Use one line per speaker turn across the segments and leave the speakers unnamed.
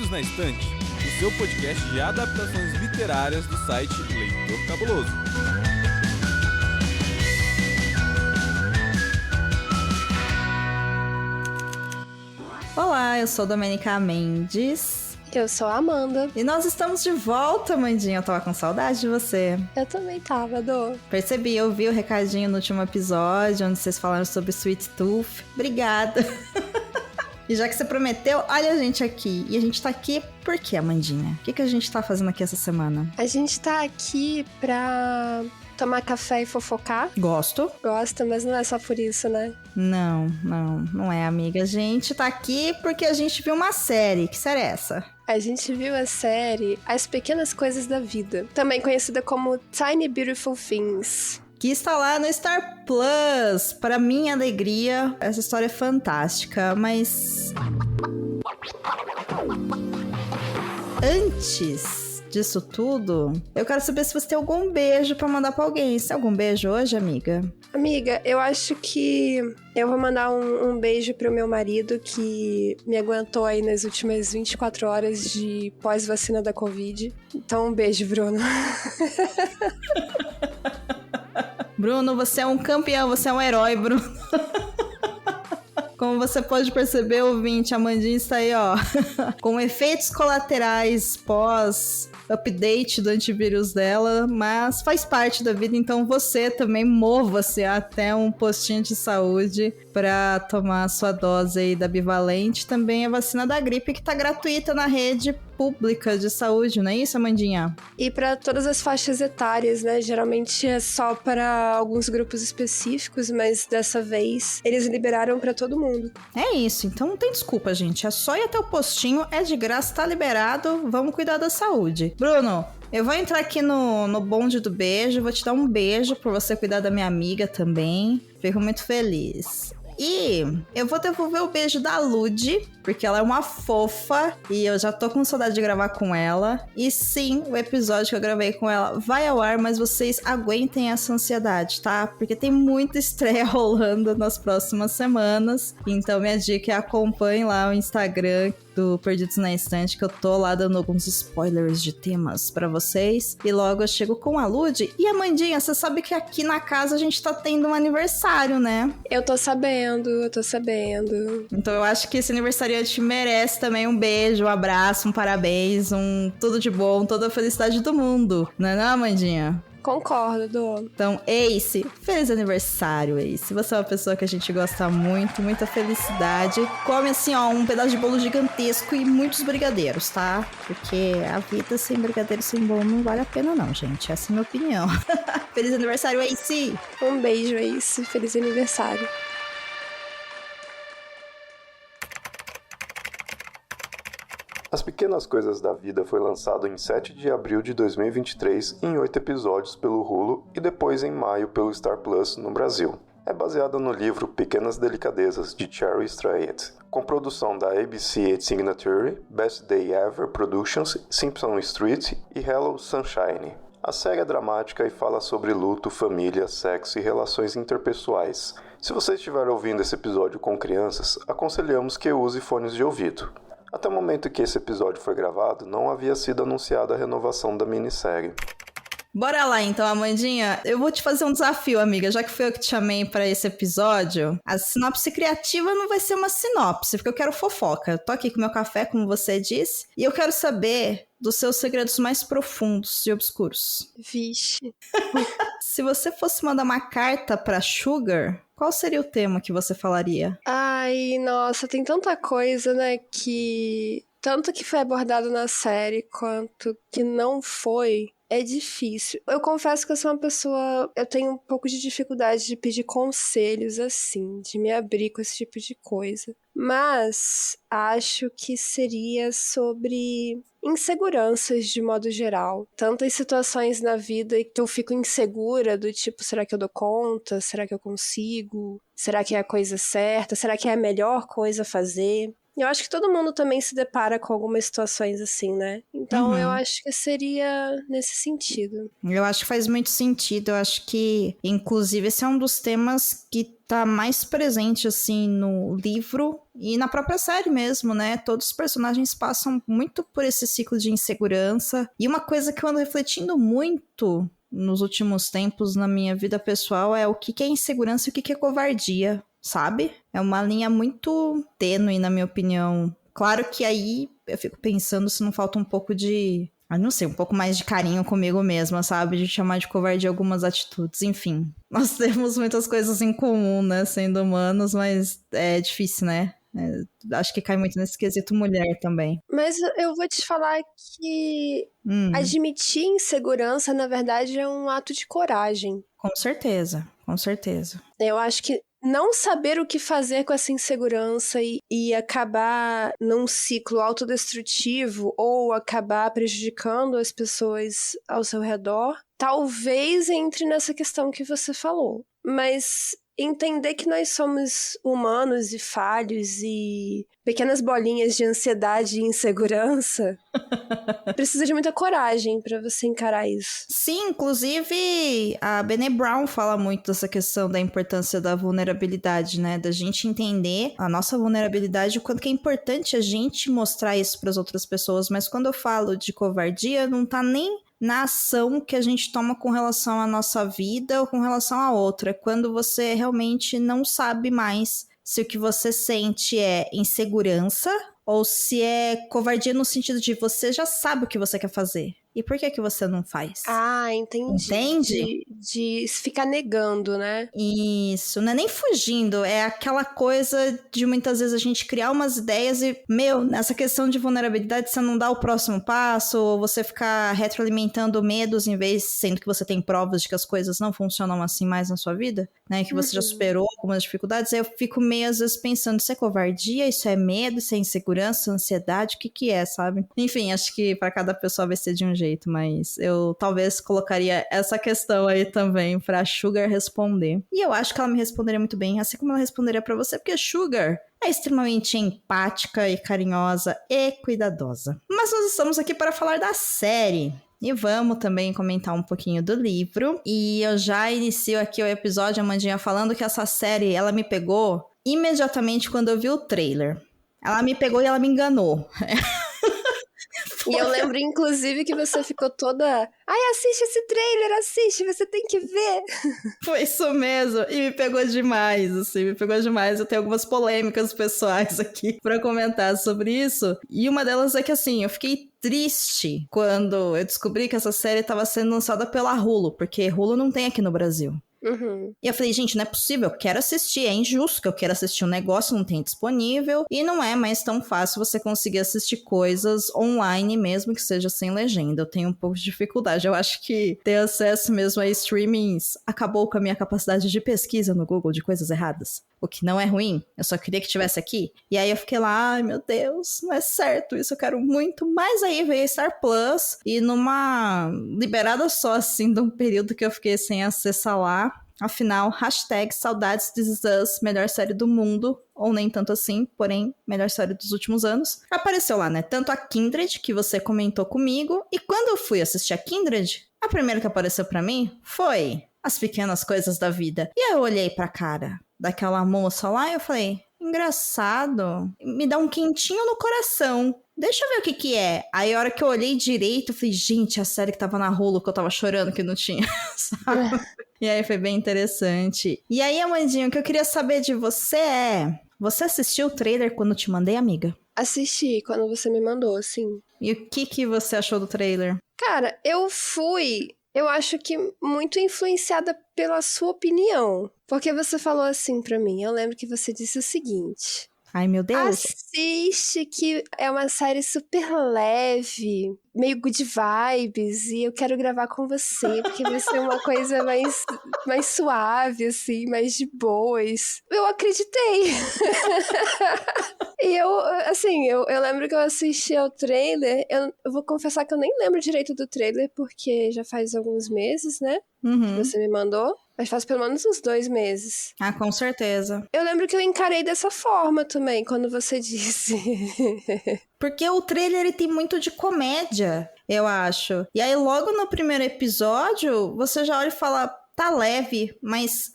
Perdidos na Estante, o seu podcast de adaptações literárias do site Leitor Cabuloso.
Olá, eu sou Domenica Mendes.
Eu sou a Amanda.
E nós estamos de volta, Mandinha. Eu tava com saudade de você.
Eu também tava, Dô.
Percebi, eu vi o recadinho no último episódio, onde vocês falaram sobre Sweet Tooth. Obrigada. E já que você prometeu, olha a gente aqui. E a gente tá aqui por quê, Amandinha? O que a gente tá fazendo aqui essa semana?
A gente tá aqui pra tomar café e fofocar.
Gosto.
Gosta, mas não é só por isso, né?
Não é, amiga. A gente tá aqui porque a gente viu uma série. Que série é essa?
A gente viu a série As Pequenas Coisas da Vida, também conhecida como Tiny Beautiful Things,
que está lá no Star Plus. Para minha alegria, essa história é fantástica, mas antes disso tudo, eu quero saber se você tem algum beijo pra mandar pra alguém. Você tem algum beijo hoje, amiga?
Amiga, eu acho que eu vou mandar um beijo pro meu marido que me aguentou aí nas últimas 24 horas de pós-vacina da Covid. Então, um beijo, Bruno.
Bruno, você é um campeão, você é um herói, Bruno. Como você pode perceber, ouvinte, a Amandinha está aí, ó, com efeitos colaterais pós-update do antivírus dela, mas faz parte da vida, então você também mova-se até um postinho de saúde para tomar a sua dose aí da bivalente, também a vacina da gripe que tá gratuita na rede pública de saúde, não é isso, Amandinha?
E para todas as faixas etárias, né? Geralmente é só para alguns grupos específicos, mas dessa vez eles liberaram para todo mundo.
É isso, então não tem desculpa, gente. É só ir até o postinho, é de graça, tá liberado, vamos cuidar da saúde. Bruno, eu vou entrar aqui no bonde do beijo, vou te dar um beijo por você cuidar da minha amiga também. Fico muito feliz. E eu vou devolver o beijo da Lud, porque ela é uma fofa e eu já tô com saudade de gravar com ela. E sim, o episódio que eu gravei com ela vai ao ar, mas vocês aguentem essa ansiedade, tá? Porque tem muita estreia rolando nas próximas semanas. Então minha dica é acompanhe lá o Instagram do Perdidos na Estante, que eu tô lá dando alguns spoilers de temas pra vocês. E logo eu chego com a Lud. E Amandinha, você sabe que aqui na casa a gente tá tendo um aniversário, né?
Eu tô sabendo.
Então eu acho que esse aniversariante merece também um beijo, um abraço, um parabéns, um tudo de bom, toda a felicidade do mundo. Não é não, Amandinha?
Concordo, Dô.
Então, Ace, feliz aniversário, Ace. Você é uma pessoa que a gente gosta muito, muita felicidade. Come assim, ó, um pedaço de bolo gigantesco e muitos brigadeiros, tá? Porque a vida sem brigadeiro, sem bolo não vale a pena não, gente. Essa é a minha opinião. Feliz aniversário, Ace!
Um beijo, Ace. Feliz aniversário.
As Pequenas Coisas da Vida foi lançado em 7 de abril de 2023 em 8 episódios pelo Hulu e depois em maio pelo Star Plus no Brasil. É baseada no livro Pequenas Delicadezas, de Cherry Strayed, com produção da ABC Signature, Best Day Ever Productions, Simpson Street e Hello Sunshine. A série é dramática e fala sobre luto, família, sexo e relações interpessoais. Se você estiver ouvindo esse episódio com crianças, aconselhamos que use fones de ouvido. Até o momento que esse episódio foi gravado, não havia sido anunciada a renovação da minissérie.
Bora lá então, Amandinha. Eu vou te fazer um desafio, amiga. Já que foi eu que te chamei pra esse episódio, a sinopse criativa não vai ser uma sinopse, porque eu quero fofoca. Eu tô aqui com meu café, como você disse, e eu quero saber dos seus segredos mais profundos e obscuros.
Vixe.
Se você fosse mandar uma carta pra Sugar, qual seria o tema que você falaria?
Ai, nossa, tem tanta coisa, né, que tanto que foi abordado na série quanto que não foi. É difícil. Eu confesso que eu sou uma pessoa... Eu tenho um pouco de dificuldade de pedir conselhos, assim, de me abrir com esse tipo de coisa. Mas acho que seria sobre inseguranças de modo geral. Tantas situações na vida que eu fico insegura, do tipo, será que eu dou conta? Será que eu consigo? Será que é a coisa certa? Será que é a melhor coisa a fazer? Eu acho que todo mundo também se depara com algumas situações assim, né? Então eu acho que seria nesse sentido.
Eu acho que faz muito sentido. Eu acho que, inclusive, esse é um dos temas que tá mais presente, assim, no livro e na própria série mesmo, né? Todos os personagens passam muito por esse ciclo de insegurança. E uma coisa que eu ando refletindo muito nos últimos tempos na minha vida pessoal é o que é insegurança e o que é covardia, sabe? É uma linha muito tênue, na minha opinião. Claro que aí eu fico pensando se não falta um pouco de... não sei, um pouco mais de carinho comigo mesma, sabe? De chamar de covardia algumas atitudes. Enfim, nós temos muitas coisas em comum, né? Sendo humanos, mas é difícil, né? Acho que cai muito nesse quesito mulher também.
Mas eu vou te falar que admitir insegurança, na verdade, é um ato de coragem.
Com certeza, com certeza.
Eu acho que não saber o que fazer com essa insegurança e acabar num ciclo autodestrutivo ou acabar prejudicando as pessoas ao seu redor, talvez entre nessa questão que você falou. Mas entender que nós somos humanos e falhos e pequenas bolinhas de ansiedade e insegurança, precisa de muita coragem pra você encarar isso.
Sim, inclusive a Brené Brown fala muito dessa questão da importância da vulnerabilidade, né? Da gente entender a nossa vulnerabilidade, o quanto que é importante a gente mostrar isso para as outras pessoas. Mas quando eu falo de covardia, não tá nem na ação que a gente toma com relação à nossa vida ou com relação à outra. É quando você realmente não sabe mais se o que você sente é insegurança ou se é covardia no sentido de você já sabe o que você quer fazer. E por que você não faz?
Ah, entendi.
Entende?
De ficar negando, né?
Isso, não é nem fugindo, é aquela coisa de muitas vezes a gente criar umas ideias e, nessa questão de vulnerabilidade, você não dá o próximo passo, ou você ficar retroalimentando medos em vez, sendo que você tem provas de que as coisas não funcionam assim mais na sua vida, né? Que você já superou algumas dificuldades. Aí eu fico meio às vezes pensando, isso é covardia, isso é medo, isso é insegurança, ansiedade, o que é, sabe? Enfim, acho que pra cada pessoa vai ser de um jeito, mas eu talvez colocaria essa questão aí também pra Sugar responder. E eu acho que ela me responderia muito bem, assim como ela responderia pra você, porque Sugar é extremamente empática e carinhosa e cuidadosa. Mas nós estamos aqui para falar da série. E vamos também comentar um pouquinho do livro. E eu já inicio aqui o episódio, Amandinha, falando que essa série, ela me pegou imediatamente quando eu vi o trailer. Ela me pegou e ela me enganou.
E eu lembro, inclusive, que você ficou toda... Ai, assiste esse trailer, assiste, você tem que ver.
Foi isso mesmo. E me pegou demais, assim, me pegou demais. Eu tenho algumas polêmicas pessoais aqui pra comentar sobre isso. E uma delas é que, assim, eu fiquei triste quando eu descobri que essa série tava sendo lançada pela Hulu, porque Hulu não tem aqui no Brasil.
Uhum.
E eu falei, gente, não é possível, eu quero assistir, é injusto que eu quero assistir um negócio, não tem disponível, e não é mais tão fácil você conseguir assistir coisas online mesmo que seja sem legenda. Eu tenho um pouco de dificuldade, eu acho que ter acesso mesmo a streamings acabou com a minha capacidade de pesquisa no Google de coisas erradas. O que não é ruim, eu só queria que tivesse aqui. E aí eu fiquei lá, ai meu Deus, não é certo isso, eu quero muito. Mas aí veio a Star Plus e numa liberada só assim de um período que eu fiquei sem acessar lá. Afinal, #saudades This Is Us, melhor série do mundo, ou nem tanto assim, porém, melhor série dos últimos anos. Apareceu lá, né, tanto a Kindred, que você comentou comigo, e quando eu fui assistir a Kindred, a primeira que apareceu pra mim foi As Pequenas Coisas da Vida. E aí eu olhei pra cara daquela moça lá e eu falei, engraçado, me dá um quentinho no coração. Deixa eu ver o que é. Aí a hora que eu olhei direito, eu falei, gente, a série que tava na Hulu, que eu tava chorando que não tinha, sabe? E aí foi bem interessante. E aí, Amandinha, o que eu queria saber de você é... Você assistiu o trailer quando eu te mandei, amiga?
Assisti quando você me mandou, sim.
E o que você achou do trailer?
Cara, eu acho que muito influenciada pela sua opinião. Porque você falou assim pra mim, eu lembro que você disse o seguinte...
Ai, meu Deus.
Assiste, que é uma série super leve, meio good vibes, e eu quero gravar com você, porque vai ser uma coisa mais suave, assim, mais de boas. Eu acreditei. E eu lembro que eu assisti ao trailer, eu vou confessar que eu nem lembro direito do trailer, porque já faz alguns meses, né, que você me mandou. Mas faz pelo menos uns 2 meses.
Ah, com certeza.
Eu lembro que eu encarei dessa forma também, quando você disse.
Porque o trailer, ele tem muito de comédia, eu acho. E aí, logo no primeiro episódio, você já olha e fala... Tá leve, mas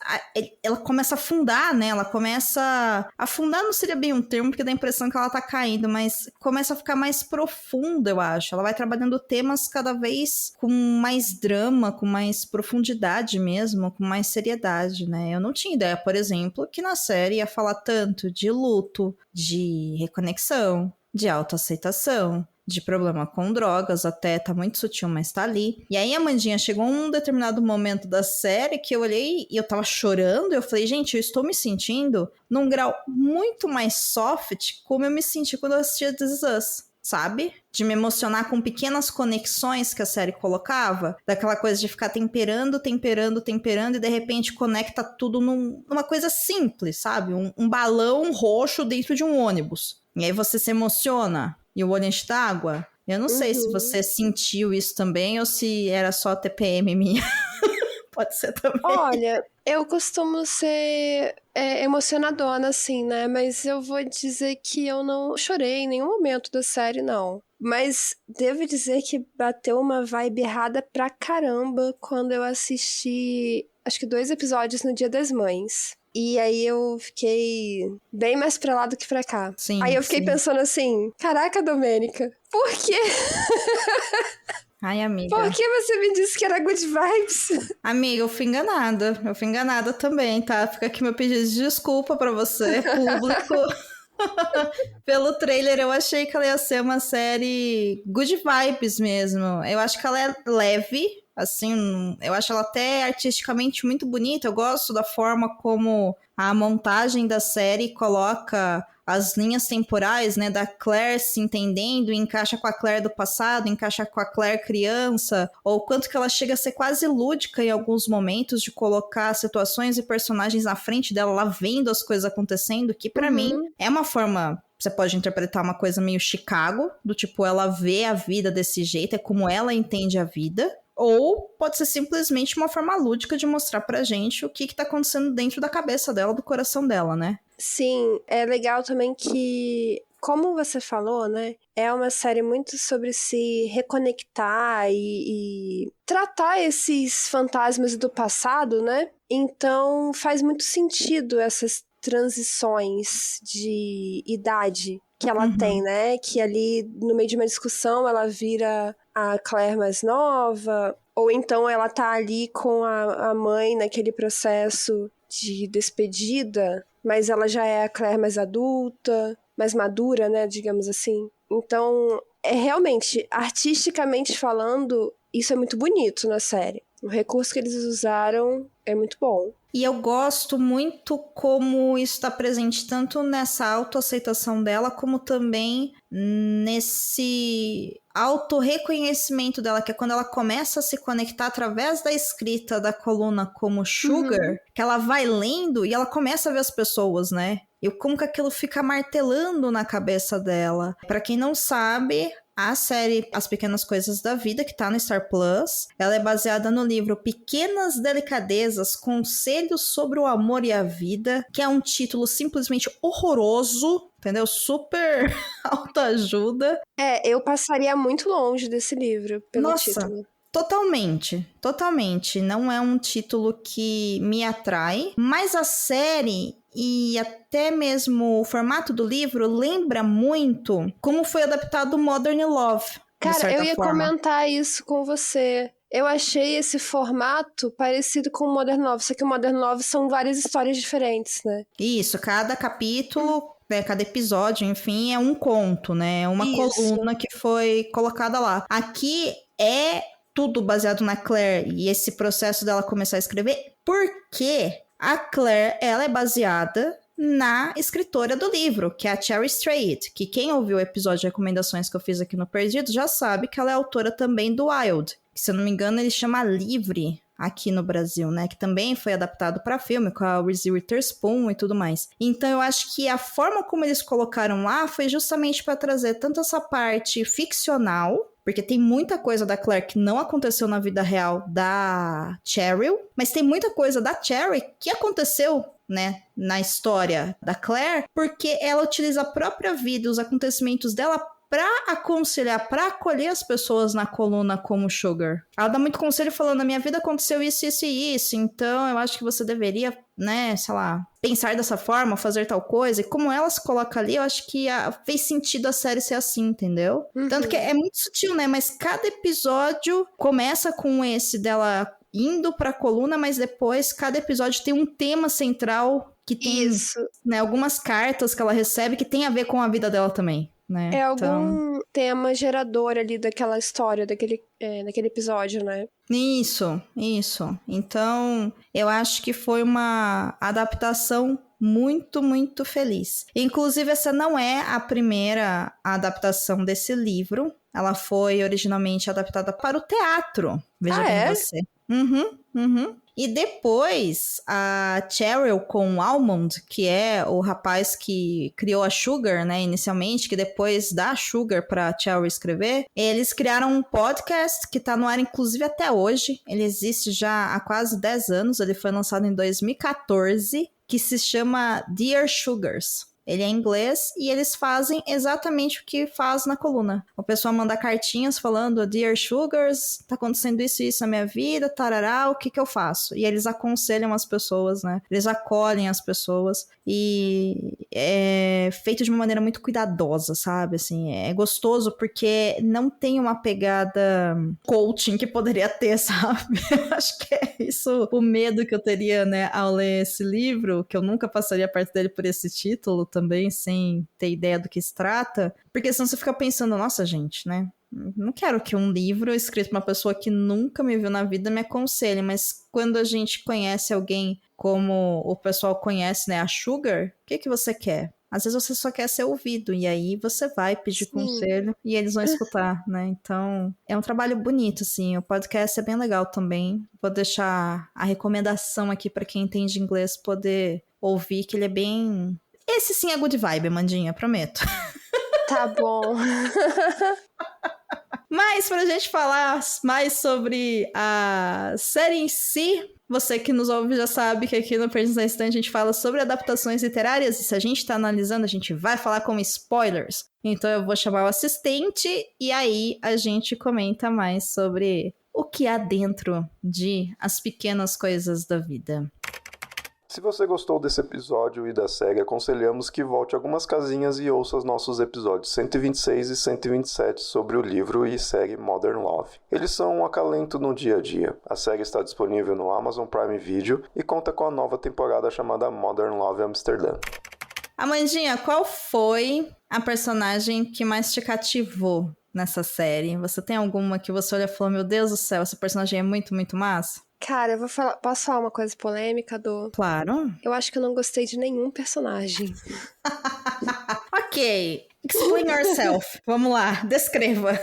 ela começa a afundar, né? Ela começa... Afundar não seria bem um termo, porque dá a impressão que ela tá caindo, mas começa a ficar mais profunda, eu acho. Ela vai trabalhando temas cada vez com mais drama, com mais profundidade mesmo, com mais seriedade, né? Eu não tinha ideia, por exemplo, que na série ia falar tanto de luto, de reconexão, de autoaceitação, de problema com drogas, até tá muito sutil, mas tá ali. E aí, Amandinha, chegou um determinado momento da série que eu olhei e eu tava chorando, e eu falei, gente, eu estou me sentindo num grau muito mais soft, como eu me senti quando eu assistia This Is Us, sabe? De me emocionar com pequenas conexões que a série colocava, daquela coisa de ficar temperando, e de repente conecta tudo numa coisa simples, sabe? Um balão roxo dentro de um ônibus. E aí você se emociona. E o olho enche d'água? Eu não sei se você sentiu isso também ou se era só TPM minha. Pode ser também.
Olha, eu costumo ser emocionadona, assim, né? Mas eu vou dizer que eu não chorei em nenhum momento da série, não. Mas devo dizer que bateu uma vibe errada pra caramba quando eu assisti, acho que 2 episódios no Dia das Mães. E aí eu fiquei bem mais pra lá do que pra cá.
Sim,
aí eu fiquei pensando assim, caraca, Domênica, por quê?
Ai, amiga.
Por que você me disse que era good vibes?
Amiga, eu fui enganada. Eu fui enganada também, tá? Fica aqui meu pedido de desculpa pra você, público. Pelo trailer, eu achei que ela ia ser uma série good vibes mesmo. Eu acho que ela é leve, assim, eu acho ela até artisticamente muito bonita. Eu gosto da forma como a montagem da série coloca as linhas temporais, né, da Claire se entendendo, encaixa com a Claire do passado, encaixa com a Claire criança, ou quanto que ela chega a ser quase lúdica em alguns momentos de colocar situações e personagens na frente dela, lá vendo as coisas acontecendo, que pra mim é uma forma... Você pode interpretar uma coisa meio Chicago, do tipo, ela vê a vida desse jeito, é como ela entende a vida. Ou pode ser simplesmente uma forma lúdica de mostrar pra gente o que tá acontecendo dentro da cabeça dela, do coração dela, né?
Sim, é legal também que, como você falou, né? É uma série muito sobre se reconectar e tratar esses fantasmas do passado, né? Então faz muito sentido essas transições de idade que ela tem, né? Que ali, no meio de uma discussão, ela vira a Claire mais nova, ou então ela tá ali com a mãe naquele processo de despedida, mas ela já é a Claire mais adulta, mais madura, né? Digamos assim. Então, realmente, artisticamente falando, isso é muito bonito na série. O recurso que eles usaram é muito bom.
E eu gosto muito como isso está presente tanto nessa autoaceitação dela, como também nesse autorreconhecimento dela, que é quando ela começa a se conectar através da escrita da coluna como Sugar, que ela vai lendo e ela começa a ver as pessoas, né? E como que aquilo fica martelando na cabeça dela. Pra quem não sabe... A série As Pequenas Coisas da Vida, que tá no Star Plus, ela é baseada no livro Pequenas Delicadezas, Conselhos sobre o Amor e a Vida, que é um título simplesmente horroroso, entendeu? Super autoajuda.
Eu passaria muito longe desse livro pelo título.
Totalmente. Não é um título que me atrai, mas a série... E até mesmo o formato do livro lembra muito como foi adaptado Modern Love.
Cara, eu ia comentar isso com você. Eu achei esse formato parecido com o Modern Love, só que o Modern Love são várias histórias diferentes, né?
Isso, cada capítulo, cada episódio, enfim, é um conto, né? É uma coluna que foi colocada lá. Aqui é tudo baseado na Claire e esse processo dela começar a escrever, porque... A Claire, ela é baseada na escritora do livro, que é a Cherry Strait, que quem ouviu o episódio de recomendações que eu fiz aqui no Perdido já sabe que ela é autora também do Wild, que se eu não me engano ele chama Livre, aqui no Brasil, né? Que também foi adaptado para filme, com a Reese Witherspoon e tudo mais. Então eu acho que a forma como eles colocaram lá foi justamente para trazer tanto essa parte ficcional, porque tem muita coisa da Claire que não aconteceu na vida real da Cheryl, mas tem muita coisa da Cherry que aconteceu, né, na história da Claire, porque ela utiliza a própria vida, os acontecimentos dela pra aconselhar, pra acolher as pessoas na coluna como Sugar. Ela dá muito conselho falando, na minha vida aconteceu isso, isso e isso, então eu acho que você deveria, né, sei lá, pensar dessa forma, fazer tal coisa. E como ela se coloca ali, eu acho que fez sentido a série ser assim, entendeu? Tanto que é muito sutil, né, mas cada episódio começa com esse dela indo pra coluna, mas depois cada episódio tem um tema central que tem, né, algumas cartas que ela recebe que tem a ver com a vida dela também. Né?
É algum tema gerador ali daquela história, daquele episódio, né?
Isso. Então, eu acho que foi uma adaptação muito, muito feliz. Inclusive, essa não é a primeira adaptação desse livro. Ela foi originalmente adaptada para o teatro. Veja bem você. E depois, a Cheryl com o Almond, que é o rapaz que criou a Sugar, né, inicialmente, que depois dá a Sugar pra Cheryl escrever, eles criaram um podcast que tá no ar, inclusive, até hoje. Ele existe já há quase 10 anos, ele foi lançado em 2014, que se chama Dear Sugars. Ele é em inglês e eles fazem exatamente o que faz na coluna. O pessoal manda cartinhas falando, Dear Sugars, tá acontecendo isso e isso na minha vida, tarará, o que eu faço? E eles aconselham as pessoas, né? Eles acolhem as pessoas e é feito de uma maneira muito cuidadosa, sabe? Assim, é gostoso porque não tem uma pegada coaching que poderia ter, sabe? Acho que é isso o medo que eu teria, né, ao ler esse livro, que eu nunca passaria perto dele por esse título também, sem ter ideia do que se trata, porque senão você fica pensando, nossa, gente, né? Não quero que um livro escrito por uma pessoa que nunca me viu na vida me aconselhe, mas quando a gente conhece alguém como o pessoal conhece, né, a Sugar, o que você quer? Às vezes você só quer ser ouvido, e aí você vai pedir conselho e eles vão escutar, né? Então, é um trabalho bonito, assim. O podcast é bem legal também. Vou deixar a recomendação aqui para quem entende inglês poder ouvir, que ele é bem... Esse sim é good vibe, Amandinha, prometo.
Tá bom.
Mas pra gente falar mais sobre a série em si, você que nos ouve já sabe que aqui no Perdidos na Estante a gente fala sobre adaptações literárias, e se a gente tá analisando, a gente vai falar com spoilers. Então eu vou chamar o assistente e aí a gente comenta mais sobre o que há dentro de As Pequenas Coisas da Vida.
Se você gostou desse episódio e da série, aconselhamos que volte algumas casinhas e ouça os nossos episódios 126 e 127 sobre o livro e série Modern Love. Eles são um acalento no dia a dia. A série está disponível no Amazon Prime Video e conta com a nova temporada chamada Modern Love Amsterdã.
Amandinha, qual foi a personagem que mais te cativou nessa série? Você tem alguma que você olha e falou, meu Deus do céu, essa personagem é muito, muito massa?
Cara, eu posso falar uma coisa polêmica, Dô?
Claro.
Eu acho que eu não gostei de nenhum personagem.
Ok, explain yourself. Vamos lá, descreva.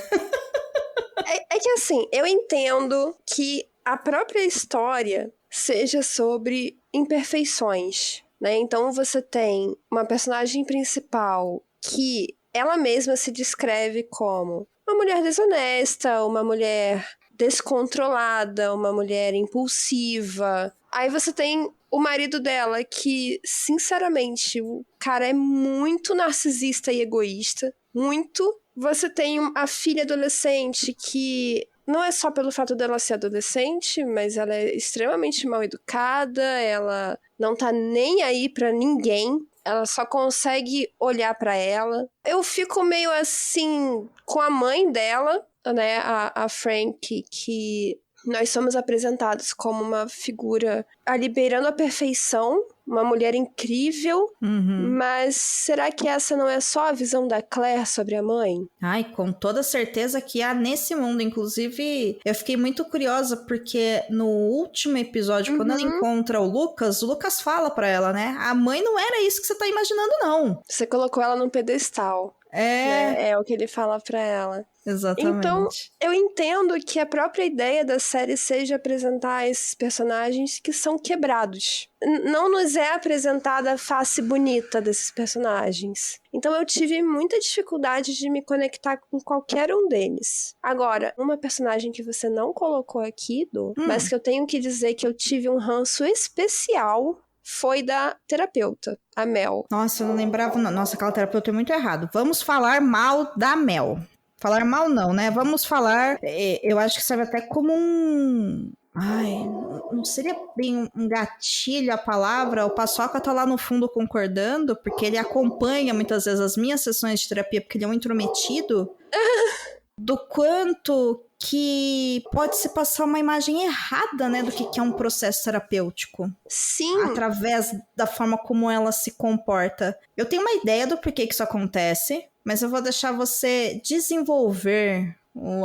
É que assim, eu entendo que a própria história seja sobre imperfeições, né? Então você tem uma personagem principal que ela mesma se descreve como uma mulher desonesta, uma mulher descontrolada, uma mulher impulsiva. Aí você tem o marido dela que, sinceramente, o cara é muito narcisista e egoísta. Muito. Você tem a filha adolescente que não é só pelo fato dela ser adolescente, mas ela é extremamente mal educada, ela não tá nem aí pra ninguém. Ela só consegue olhar pra ela. Eu fico meio assim com a mãe dela, né, a Frank, que nós somos apresentados como uma figura ali beirando a perfeição, uma mulher incrível, mas será que essa não é só a visão da Claire sobre a mãe?
Ai, com toda certeza que há nesse mundo. Inclusive, eu fiquei muito curiosa porque no último episódio, quando ela encontra o Lucas fala pra ela, né? A mãe não era isso que você tá imaginando, não.
Você colocou ela num pedestal. É o que ele fala pra ela.
Exatamente.
Então, eu entendo que a própria ideia da série seja apresentar esses personagens que são quebrados. Não nos é apresentada a face bonita desses personagens. Então, eu tive muita dificuldade de me conectar com qualquer um deles. Agora, uma personagem que você não colocou aqui, Du, mas que eu tenho que dizer que eu tive um ranço especial, foi da terapeuta, a Mel.
Nossa, eu não lembrava. Não. Nossa, aquela terapeuta é muito errado. Vamos falar mal da Mel. Falar mal não, né? Vamos falar... Eu acho que serve até como um... Ai, não seria bem um gatilho a palavra? O Paçoca tá lá no fundo concordando, porque ele acompanha muitas vezes as minhas sessões de terapia, porque ele é um intrometido. Do quanto que pode se passar uma imagem errada, né, do que é um processo terapêutico.
Sim.
Através da forma como ela se comporta. Eu tenho uma ideia do porquê que isso acontece, mas eu vou deixar você desenvolver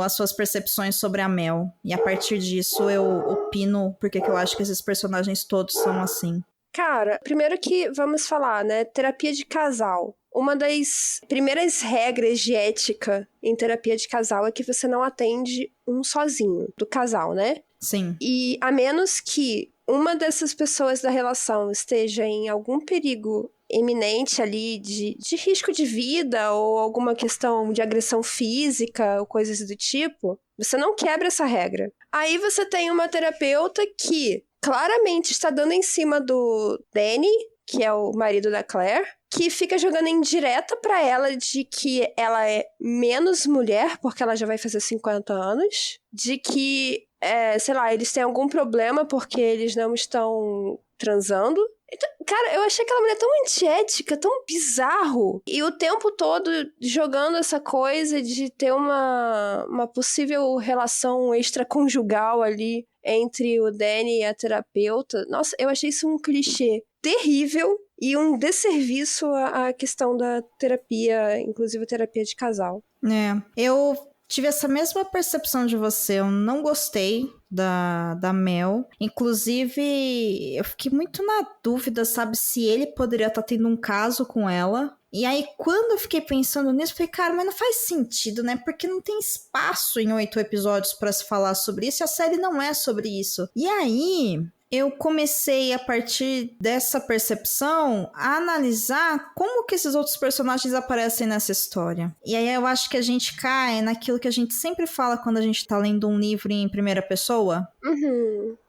as suas percepções sobre a Mel. E a partir disso eu opino porque que eu acho que esses personagens todos são assim.
Cara, primeiro que vamos falar, né, terapia de casal. Uma das primeiras regras de ética em terapia de casal é que você não atende um sozinho do casal, né?
Sim.
E a menos que uma dessas pessoas da relação esteja em algum perigo eminente ali de risco de vida ou alguma questão de agressão física ou coisas do tipo, você não quebra essa regra. Aí você tem uma terapeuta que claramente está dando em cima do Danny, que é o marido da Claire, que fica jogando indireta pra ela de que ela é menos mulher, porque ela já vai fazer 50 anos, de que, sei lá, eles têm algum problema porque eles não estão transando. Então, cara, eu achei aquela mulher tão antiética, tão bizarro. E o tempo todo jogando essa coisa de ter uma possível relação extraconjugal ali entre o Danny e a terapeuta. Nossa, eu achei isso um clichê terrível e um desserviço à questão da terapia, inclusive a terapia de casal.
Eu tive essa mesma percepção de você. Eu não gostei da Mel. Inclusive, eu fiquei muito na dúvida, sabe, se ele poderia estar tendo um caso com ela. E aí, quando eu fiquei pensando nisso, eu falei, cara, mas não faz sentido, né? Porque não tem espaço em 8 episódios pra se falar sobre isso, e a série não é sobre isso. E aí, eu comecei, a partir dessa percepção, a analisar como que esses outros personagens aparecem nessa história. E aí eu acho que a gente cai naquilo que a gente sempre fala quando a gente tá lendo um livro em primeira pessoa.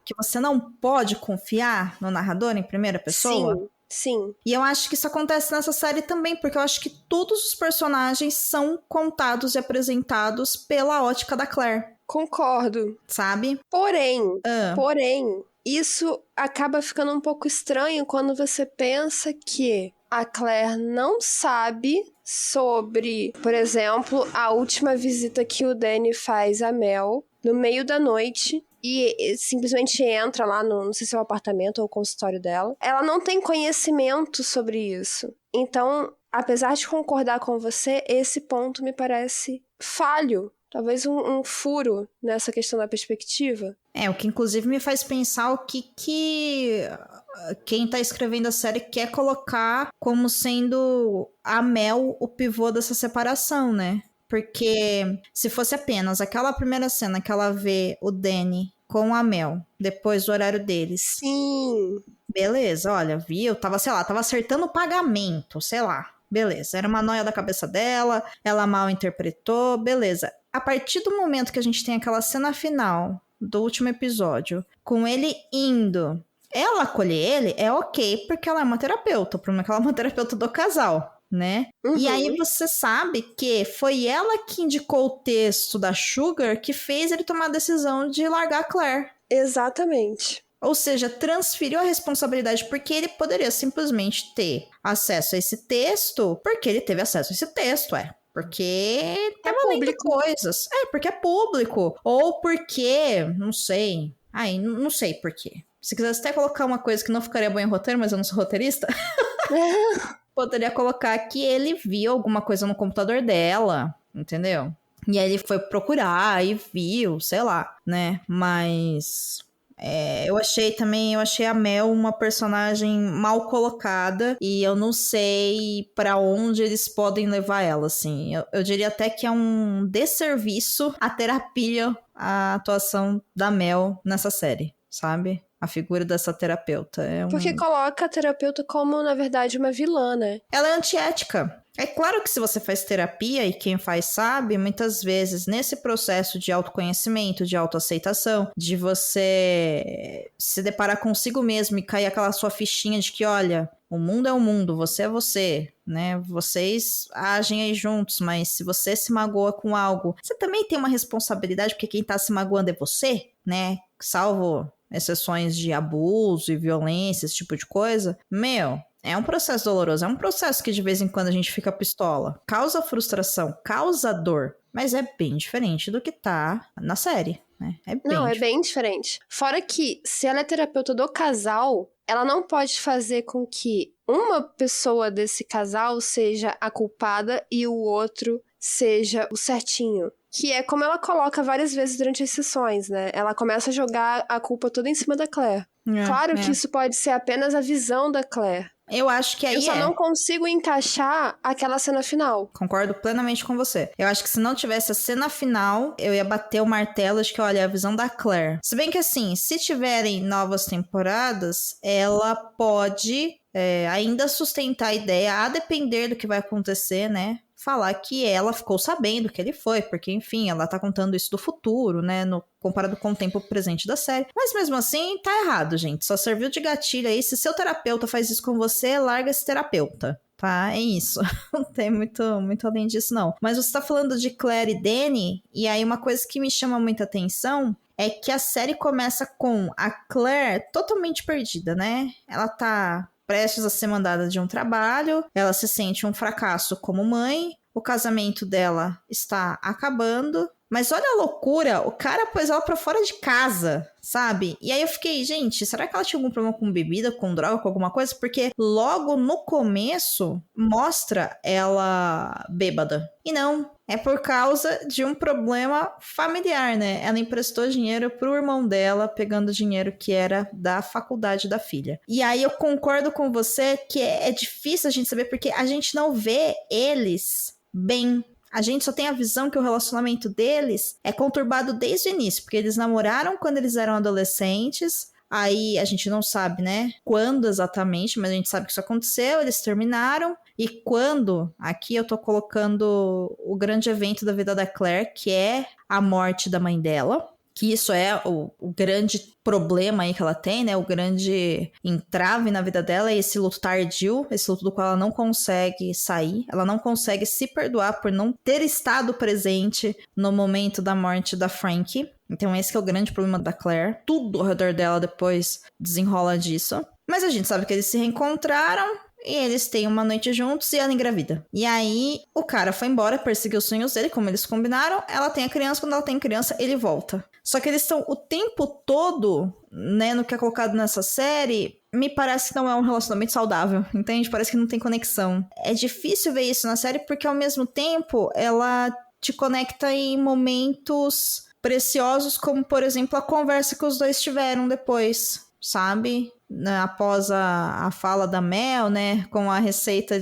Que você não pode confiar no narrador em primeira pessoa.
Sim.
E eu acho que isso acontece nessa série também, porque eu acho que todos os personagens são contados e apresentados pela ótica da Claire.
Concordo.
Sabe?
Porém, isso acaba ficando um pouco estranho quando você pensa que a Claire não sabe sobre, por exemplo, a última visita que o Danny faz a Mel no meio da noite e simplesmente entra lá no, não sei se é o apartamento ou o consultório dela. Ela não tem conhecimento sobre isso. Então, apesar de concordar com você, esse ponto me parece falho. Talvez um furo nessa questão da perspectiva.
O que inclusive me faz pensar o que quem tá escrevendo a série quer colocar como sendo a Mel o pivô dessa separação, né? Porque se fosse apenas aquela primeira cena que ela vê o Danny com a Mel, depois do horário deles.
Sim.
Beleza, olha, viu? Tava acertando o pagamento, sei lá. Beleza, era uma noia da cabeça dela, ela mal interpretou, beleza. A partir do momento que a gente tem aquela cena final do último episódio, com ele indo, ela acolher ele, é ok, porque ela é uma terapeuta, o problema é que ela é uma terapeuta do casal, né? E aí você sabe que foi ela que indicou o texto da Sugar que fez ele tomar a decisão de largar a Claire.
Exatamente.
Ou seja, transferiu a responsabilidade, porque ele poderia simplesmente ter acesso a esse texto, porque ele teve acesso a esse texto, porque tava lendo coisas. Porque é público. Ou porque, não sei. Não sei por quê. Se quisesse até colocar uma coisa que não ficaria bom em roteiro, mas eu não sou roteirista, poderia colocar que ele viu alguma coisa no computador dela, entendeu? E aí ele foi procurar e viu, sei lá, né? Mas Eu achei a Mel uma personagem mal colocada e eu não sei pra onde eles podem levar ela, assim. Eu diria até que é um desserviço a terapia, a atuação da Mel nessa série, sabe? A figura dessa terapeuta.
Porque coloca a terapeuta como, na verdade, uma vilã, né?
Ela é antiética. É claro que se você faz terapia, e quem faz sabe, muitas vezes nesse processo de autoconhecimento, de autoaceitação, de você se deparar consigo mesmo e cair aquela sua fichinha de que, olha, o mundo é o mundo, você é você, né? Vocês agem aí juntos, mas se você se magoa com algo, você também tem uma responsabilidade, porque quem tá se magoando é você, né? Salvo exceções de abuso e violência, esse tipo de coisa. Meu, é um processo doloroso, é um processo que de vez em quando a gente fica pistola. Causa frustração, causa dor, mas é bem diferente do que tá na série, né?
É bem diferente. Fora que, se ela é terapeuta do casal, ela não pode fazer com que uma pessoa desse casal seja a culpada e o outro seja o certinho. Que é como ela coloca várias vezes durante as sessões, né? Ela começa a jogar a culpa toda em cima da Claire. Claro que isso pode ser apenas a visão da Claire.
Eu acho que aí
eu só não consigo encaixar aquela cena final.
Concordo plenamente com você. Eu acho que se não tivesse a cena final, eu ia bater o martelo de que, olha, é a visão da Claire. Se bem que assim, se tiverem novas temporadas, ela pode ainda sustentar a ideia, a depender do que vai acontecer, né? Falar que ela ficou sabendo que ele foi, porque, enfim, ela tá contando isso do futuro, né, comparado com o tempo presente da série. Mas mesmo assim, tá errado, gente. Só serviu de gatilho aí. Se seu terapeuta faz isso com você, larga esse terapeuta. Tá? É isso. Não tem muito além disso, não. Mas você tá falando de Claire e Danny, e aí uma coisa que me chama muita atenção é que a série começa com a Claire totalmente perdida, né? Ela tá prestes a ser mandada de um trabalho, ela se sente um fracasso como mãe, o casamento dela está acabando, mas olha a loucura, o cara pôs ela pra fora de casa, sabe? E aí eu fiquei, gente, será que ela tinha algum problema com bebida, com droga, com alguma coisa? Porque logo no começo mostra ela bêbada. E não, é por causa de um problema familiar, né? Ela emprestou dinheiro pro irmão dela, pegando dinheiro que era da faculdade da filha. E aí eu concordo com você que é difícil a gente saber, porque a gente não vê eles bem. A gente só tem a visão que o relacionamento deles é conturbado desde o início, porque eles namoraram quando eles eram adolescentes. Aí a gente não sabe, né, quando exatamente, mas a gente sabe que isso aconteceu, eles terminaram. E quando, aqui eu tô colocando o grande evento da vida da Claire, que é a morte da mãe dela. Que isso é o grande problema aí que ela tem, né? O grande entrave na vida dela é esse luto tardio, esse luto do qual ela não consegue sair. Ela não consegue se perdoar por não ter estado presente no momento da morte da Frankie. Então esse que é o grande problema da Claire. Tudo ao redor dela depois desenrola disso. Mas a gente sabe que eles se reencontraram. E eles têm uma noite juntos e ela engravida. E aí, o cara foi embora, perseguiu os sonhos dele, como eles combinaram. Ela tem a criança, quando ela tem criança, ele volta. Só que eles estão o tempo todo, né, no que é colocado nessa série, me parece que não é um relacionamento saudável, entende? Parece que não tem conexão. É difícil ver isso na série, porque ao mesmo tempo, ela te conecta em momentos preciosos, como, por exemplo, a conversa que os dois tiveram depois, sabe? Após a fala da Mel, né, com a receita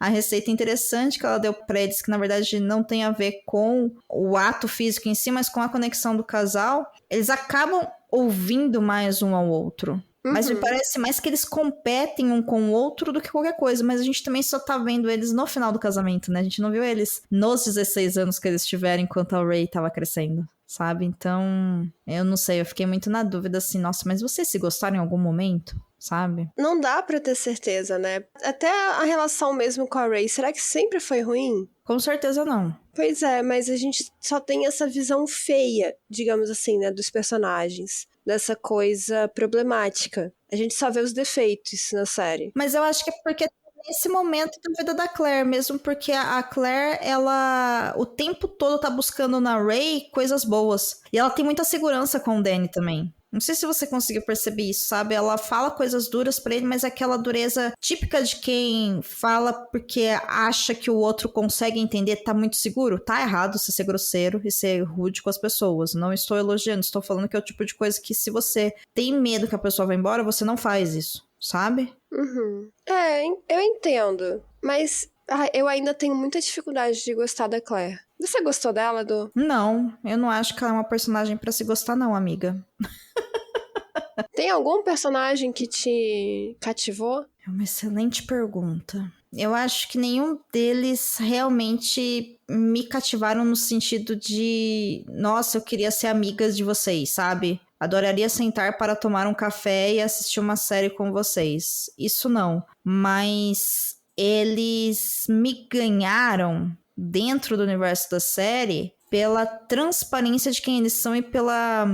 a receita interessante que ela deu pra eles, que na verdade não tem a ver com o ato físico em si, mas com a conexão do casal, eles acabam ouvindo mais um ao outro. Mas me parece mais que eles competem um com o outro do que qualquer coisa. Mas a gente também só tá vendo eles no final do casamento, né? A gente não viu eles nos 16 anos que eles tiveram enquanto a Ray tava crescendo, sabe? Então, eu não sei, eu fiquei muito na dúvida assim, nossa, mas vocês se gostaram em algum momento? Sabe?
Não dá pra ter certeza, né? Até a relação mesmo com a Ray, será que sempre foi ruim?
Com certeza não.
Pois é, mas a gente só tem essa visão feia, digamos assim, né, dos personagens. Dessa coisa problemática. A gente só vê os defeitos na série.
Mas eu acho que é porque nesse momento da vida da Claire, mesmo porque a Claire, ela o tempo todo tá buscando na Ray coisas boas. E ela tem muita segurança com o Danny também. Não sei se você conseguiu perceber isso, sabe? Ela fala coisas duras pra ele, mas é aquela dureza típica de quem fala porque acha que o outro consegue entender, tá muito seguro. Tá errado você ser grosseiro e ser rude com as pessoas. Não estou elogiando, estou falando que é o tipo de coisa que se você tem medo que a pessoa vá embora, você não faz isso, sabe?
Uhum. Eu entendo. Mas eu ainda tenho muita dificuldade de gostar da Claire. Você gostou dela, Du?
Não, eu não acho que ela é uma personagem pra se gostar não, amiga.
Tem algum personagem que te cativou?
É uma excelente pergunta. Eu acho que nenhum deles realmente me cativaram no sentido de... Nossa, eu queria ser amigas de vocês, sabe? Adoraria sentar para tomar um café e assistir uma série com vocês. Isso não. Mas eles me ganharam dentro do universo da série pela transparência de quem eles são e pela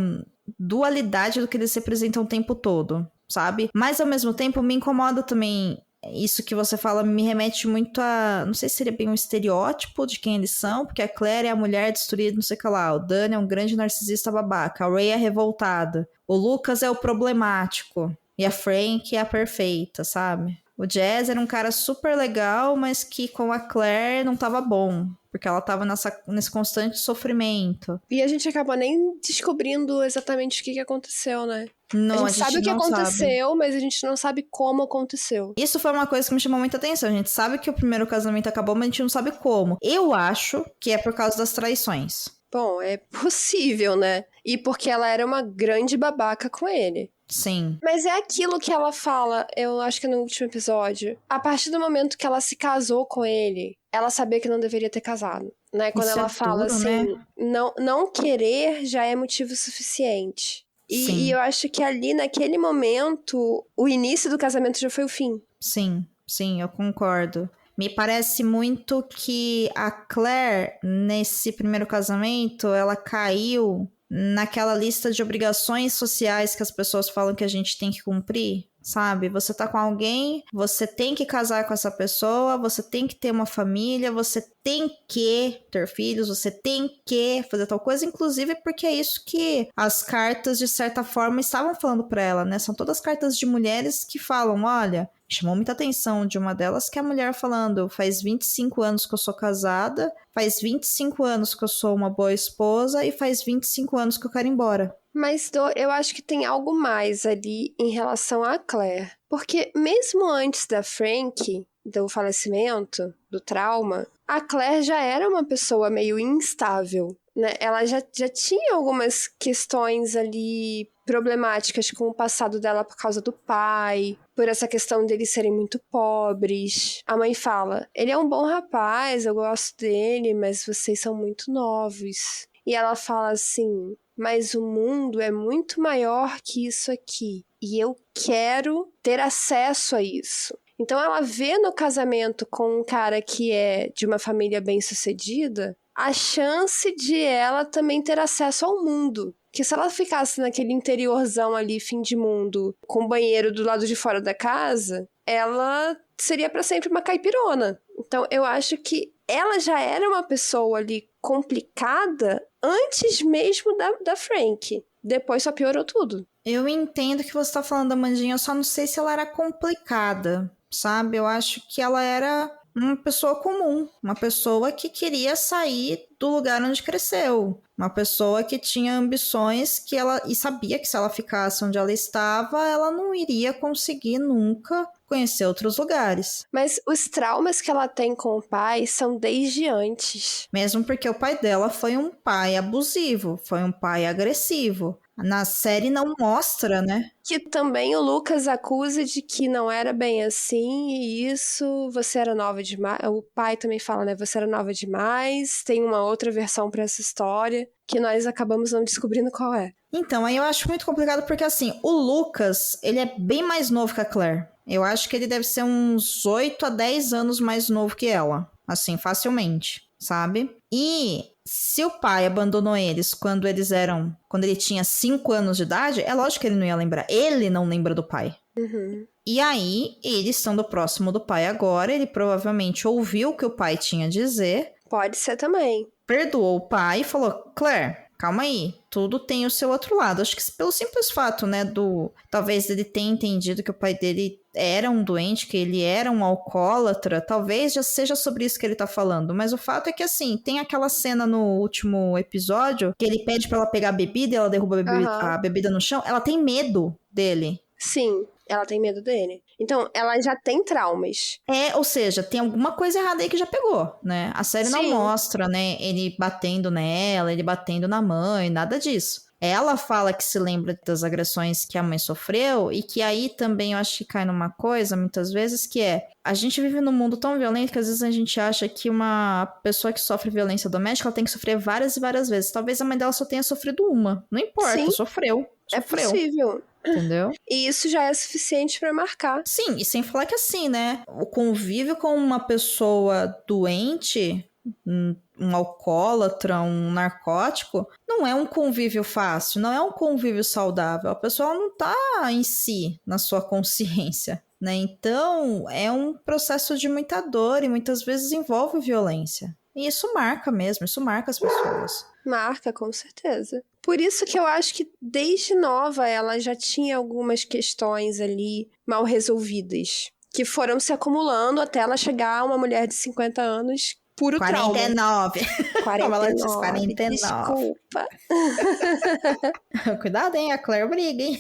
dualidade do que eles representam o tempo todo, sabe? Mas ao mesmo tempo me incomoda também isso que você fala, me remete muito a... Não sei se seria bem um estereótipo de quem eles são, porque a Claire é a mulher destruída, não sei o que lá. O Danny é um grande narcisista babaca. A Ray é revoltada. O Lucas é o problemático. E a Frank é a perfeita, sabe? O Jazz era um cara super legal, mas que com a Claire não tava bom. Porque ela tava nesse constante sofrimento.
E a gente acabou nem descobrindo exatamente o que aconteceu, né?
Não,
a gente sabe o que aconteceu, mas a gente não sabe como aconteceu.
Isso foi uma coisa que me chamou muita atenção. A gente sabe que o primeiro casamento acabou, mas a gente não sabe como. Eu acho que é por causa das traições.
Bom, é possível, né? E porque ela era uma grande babaca com ele.
Sim.
Mas é aquilo que ela fala, eu acho que no último episódio. A partir do momento que ela se casou com ele, ela sabia que não deveria ter casado. Né? Quando
Isso
ela
é
fala
duro,
assim,
né?
não querer já é motivo suficiente. E eu acho que ali, naquele momento, o início do casamento já foi o fim.
Sim, eu concordo. Me parece muito que a Claire, nesse primeiro casamento, ela caiu naquela lista de obrigações sociais que as pessoas falam que a gente tem que cumprir, sabe? Você tá com alguém, você tem que casar com essa pessoa, você tem que ter uma família, você tem que ter filhos, você tem que fazer tal coisa, inclusive porque é isso que as cartas, de certa forma, estavam falando pra ela, né? São todas cartas de mulheres que falam, olha... Chamou muita atenção de uma delas, que é a mulher falando, faz 25 anos que eu sou casada, faz 25 anos que eu sou uma boa esposa e faz 25 anos que eu quero ir embora.
Mas eu acho que tem algo mais ali em relação a Claire. Porque mesmo antes da Frank, do falecimento, do trauma, a Claire já era uma pessoa meio instável, né? Ela já tinha algumas questões ali problemáticas com o passado dela por causa do pai, por essa questão deles serem muito pobres. A mãe fala, ele é um bom rapaz, eu gosto dele, mas vocês são muito novos. E ela fala assim, mas o mundo é muito maior que isso aqui, e eu quero ter acesso a isso. Então ela vê no casamento com um cara que é de uma família bem-sucedida, a chance de ela também ter acesso ao mundo. Que se ela ficasse naquele interiorzão ali, fim de mundo, com o banheiro do lado de fora da casa, ela seria pra sempre uma caipirona. Então eu acho que ela já era uma pessoa ali complicada antes mesmo da Frank. Depois só piorou tudo.
Eu entendo que você tá falando da Mandinha, eu só não sei se ela era complicada, sabe? Eu acho que ela era uma pessoa comum, uma pessoa que queria sair do lugar onde cresceu, uma pessoa que tinha ambições que ela e sabia que se ela ficasse onde ela estava, ela não iria conseguir nunca conhecer outros lugares.
Mas os traumas que ela tem com o pai são desde antes.
Mesmo porque o pai dela foi um pai abusivo, foi um pai agressivo. Na série não mostra, né?
Que também o Lucas acusa de que não era bem assim, e isso, você era nova demais. O pai também fala, né? Você era nova demais. Tem uma outra versão pra essa história, que nós acabamos não descobrindo qual é.
Então, aí eu acho muito complicado, porque assim, o Lucas, ele é bem mais novo que a Claire. Eu acho que ele deve ser uns 8 a 10 anos mais novo que ela. Assim, facilmente, sabe? E se o pai abandonou eles quando ele tinha 5 anos de idade, é lógico que ele não ia lembrar. Ele não lembra do pai.
Uhum.
E aí, ele estando próximo do pai agora, ele provavelmente ouviu o que o pai tinha a dizer.
Pode ser também.
Perdoou o pai e falou, Claire, calma aí, tudo tem o seu outro lado. Acho que pelo simples fato, né, talvez ele tenha entendido que o pai dele era um doente, que ele era um alcoólatra, talvez já seja sobre isso que ele tá falando, mas o fato é que, assim, tem aquela cena no último episódio, que ele pede pra ela pegar a bebida e ela derruba a bebida no chão, ela tem medo dele.
Sim, ela tem medo dele. Então, ela já tem traumas.
Ou seja, tem alguma coisa errada aí que já pegou, né? A série não mostra, né, ele batendo nela, ele batendo na mãe, nada disso. Ela fala que se lembra das agressões que a mãe sofreu e que aí também eu acho que cai numa coisa, muitas vezes, que a gente vive num mundo tão violento que às vezes a gente acha que uma pessoa que sofre violência doméstica, ela tem que sofrer várias e várias vezes. Talvez a mãe dela só tenha sofrido uma. Não importa, sofreu.
É possível.
Entendeu?
E isso já é suficiente pra marcar.
Sim, e sem falar que assim, né? O convívio com uma pessoa doente, um alcoólatra, um narcótico, não é um convívio fácil, não é um convívio saudável. A pessoa não tá em si, na sua consciência, né? Então, é um processo de muita dor e muitas vezes envolve violência. E isso marca mesmo, isso marca as pessoas.
Marca, com certeza. Por isso que eu acho que desde nova ela já tinha algumas questões ali mal resolvidas, que foram se acumulando até ela chegar a uma mulher de 50 anos, puro
49.
trauma. 49.
49.
Desculpa.
Cuidado, hein? A Claire briga, hein?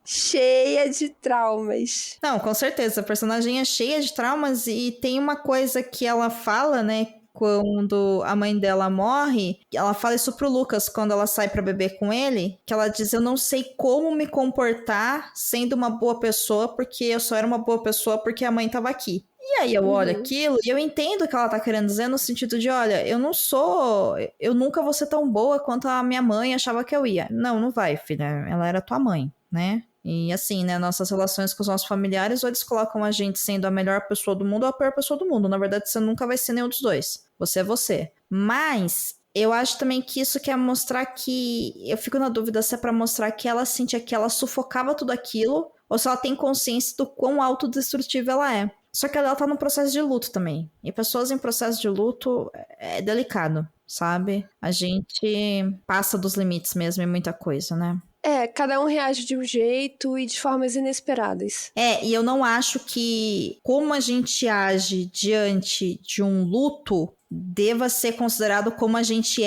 Cheia de traumas.
Não, com certeza. A personagem é cheia de traumas e tem uma coisa que ela fala, né? Quando a mãe dela morre, ela fala isso pro Lucas quando ela sai pra beber com ele, que ela diz, eu não sei como me comportar sendo uma boa pessoa, porque eu só era uma boa pessoa porque a mãe tava aqui. E aí eu olho aquilo e eu entendo o que ela tá querendo dizer no sentido de, olha, eu nunca vou ser tão boa quanto a minha mãe achava que eu ia. Não, não vai, filha, ela era tua mãe, né? E assim, né, nossas relações com os nossos familiares, ou eles colocam a gente sendo a melhor pessoa do mundo ou a pior pessoa do mundo. Na verdade, você nunca vai ser nenhum dos dois. Você é você. Mas eu acho também que isso quer mostrar que... Eu fico na dúvida se é pra mostrar que ela sentia que ela sufocava tudo aquilo, ou se ela tem consciência do quão autodestrutiva ela é. Só que ela tá num processo de luto também. E pessoas em processo de luto é delicado, sabe? A gente passa dos limites mesmo em muita coisa, né?
Cada um reage de um jeito e de formas inesperadas.
E eu não acho que como a gente age diante de um luto deva ser considerado como a gente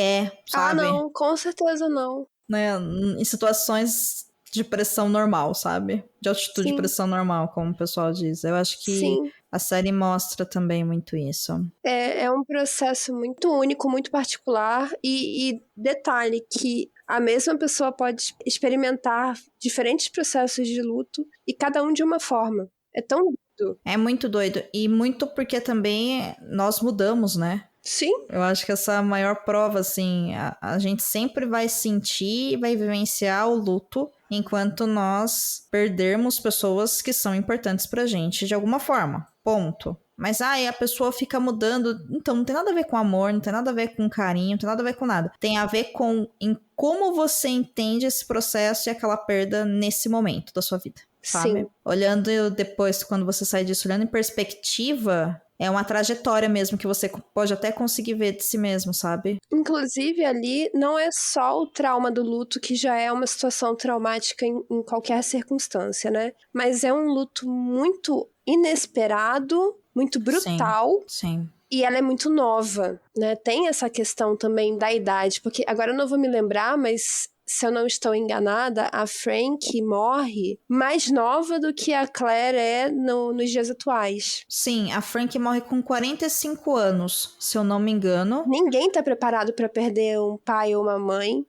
sabe?
Ah, não, com certeza não.
Né? Em situações de pressão normal, sabe? De altitude de pressão normal, como o pessoal diz. Eu acho que a série mostra também muito isso.
É um processo muito único, muito particular e detalhe que a mesma pessoa pode experimentar diferentes processos de luto e cada um de uma forma. É tão doido.
É muito doido. E muito porque também nós mudamos, né?
Sim.
Eu acho que essa é a maior prova, assim, a gente sempre vai sentir e vai vivenciar o luto enquanto nós perdermos pessoas que são importantes pra gente de alguma forma. Ponto. Mas a pessoa fica mudando. Então, não tem nada a ver com amor, não tem nada a ver com carinho, não tem nada a ver com nada. Tem a ver com em como você entende esse processo e aquela perda nesse momento da sua vida, sabe?
Sim.
Olhando depois, quando você sai disso, olhando em perspectiva, é uma trajetória mesmo que você pode até conseguir ver de si mesmo, sabe?
Inclusive, ali não é só o trauma do luto, que já é uma situação traumática em qualquer circunstância, né? Mas é um luto muito inesperado, muito brutal.
Sim.
E ela é muito nova, né? Tem essa questão também da idade, porque agora eu não vou me lembrar, mas se eu não estou enganada, a Frank morre mais nova do que a Claire é nos dias atuais.
Sim, a Frank morre com 45 anos, se eu não me engano.
Ninguém tá preparado para perder um pai ou uma mãe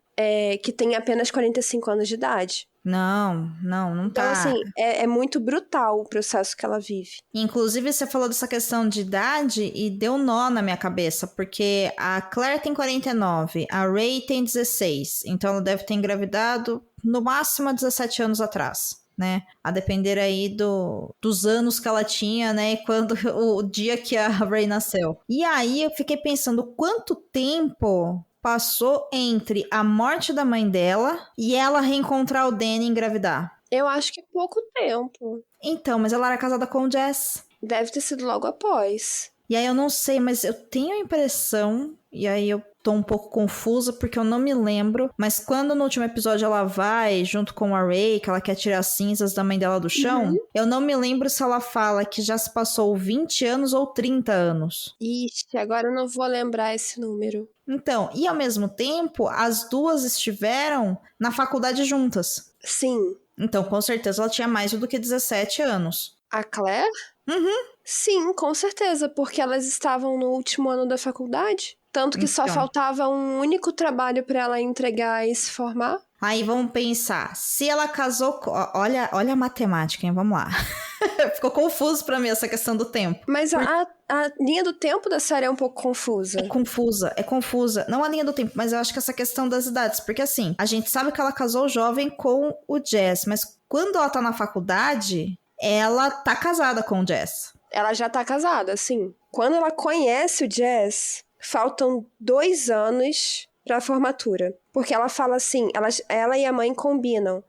que tem apenas 45 anos de idade.
Não
Então,
tá.
assim, é muito brutal o processo que ela vive.
Inclusive, você falou dessa questão de idade e deu nó na minha cabeça, porque a Claire tem 49, a Ray tem 16, então ela deve ter engravidado no máximo há 17 anos atrás, né? A depender aí dos anos que ela tinha, né? E o dia que a Ray nasceu. E aí eu fiquei pensando, quanto tempo passou entre a morte da mãe dela e ela reencontrar o Danny e engravidar?
Eu acho que pouco tempo.
Então, mas ela era casada com o Jess.
Deve ter sido logo após.
E aí eu não sei, mas eu tenho a impressão, e aí eu tô um pouco confusa porque eu não me lembro, mas quando no último episódio ela vai junto com a Ray, que ela quer tirar as cinzas da mãe dela do chão, eu não me lembro se ela fala que já se passou 20 anos ou 30 anos.
Ixi, agora eu não vou lembrar esse número.
Então, e ao mesmo tempo, as duas estiveram na faculdade juntas.
Sim.
Então, com certeza, ela tinha mais do que 17 anos.
A Claire? Sim, com certeza, porque elas estavam no último ano da faculdade. Tanto que só
Então.
faltava um único trabalho pra ela entregar e se formar.
Aí vamos pensar, se ela casou... Olha a matemática, hein? Vamos lá. Ficou confuso pra mim essa questão do tempo.
Mas a linha do tempo da série é um pouco confusa.
É confusa. Não a linha do tempo, mas eu acho que essa questão das idades. Porque assim, a gente sabe que ela casou jovem com o Jess, mas quando ela tá na faculdade, ela tá casada com o Jess.
Ela já tá casada, sim. Quando ela conhece o Jess, faltam 2 anos pra formatura. Porque ela fala assim, ela e a mãe combinam.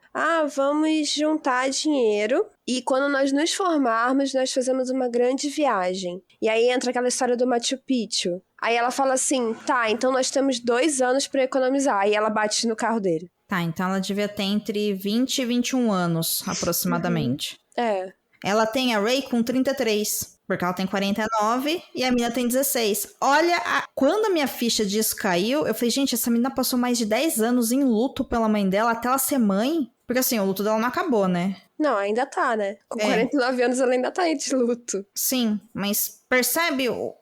Vamos juntar dinheiro e quando nós nos formarmos, nós fazemos uma grande viagem. E aí entra aquela história do Machu Picchu. Aí ela fala assim, tá, então nós temos 2 anos pra economizar. Aí ela bate no carro dele.
Tá, então ela devia ter entre 20 e 21 anos, aproximadamente.
É.
Ela tem a Ray com 33, porque ela tem 49 e a menina tem 16. Olha, quando a minha ficha disso caiu, eu falei, gente, essa menina passou mais de 10 anos em luto pela mãe dela até ela ser mãe. Porque assim, o luto dela não acabou, né?
Não, ainda tá, né? Com 49 anos ela ainda tá de luto.
Sim, mas percebe o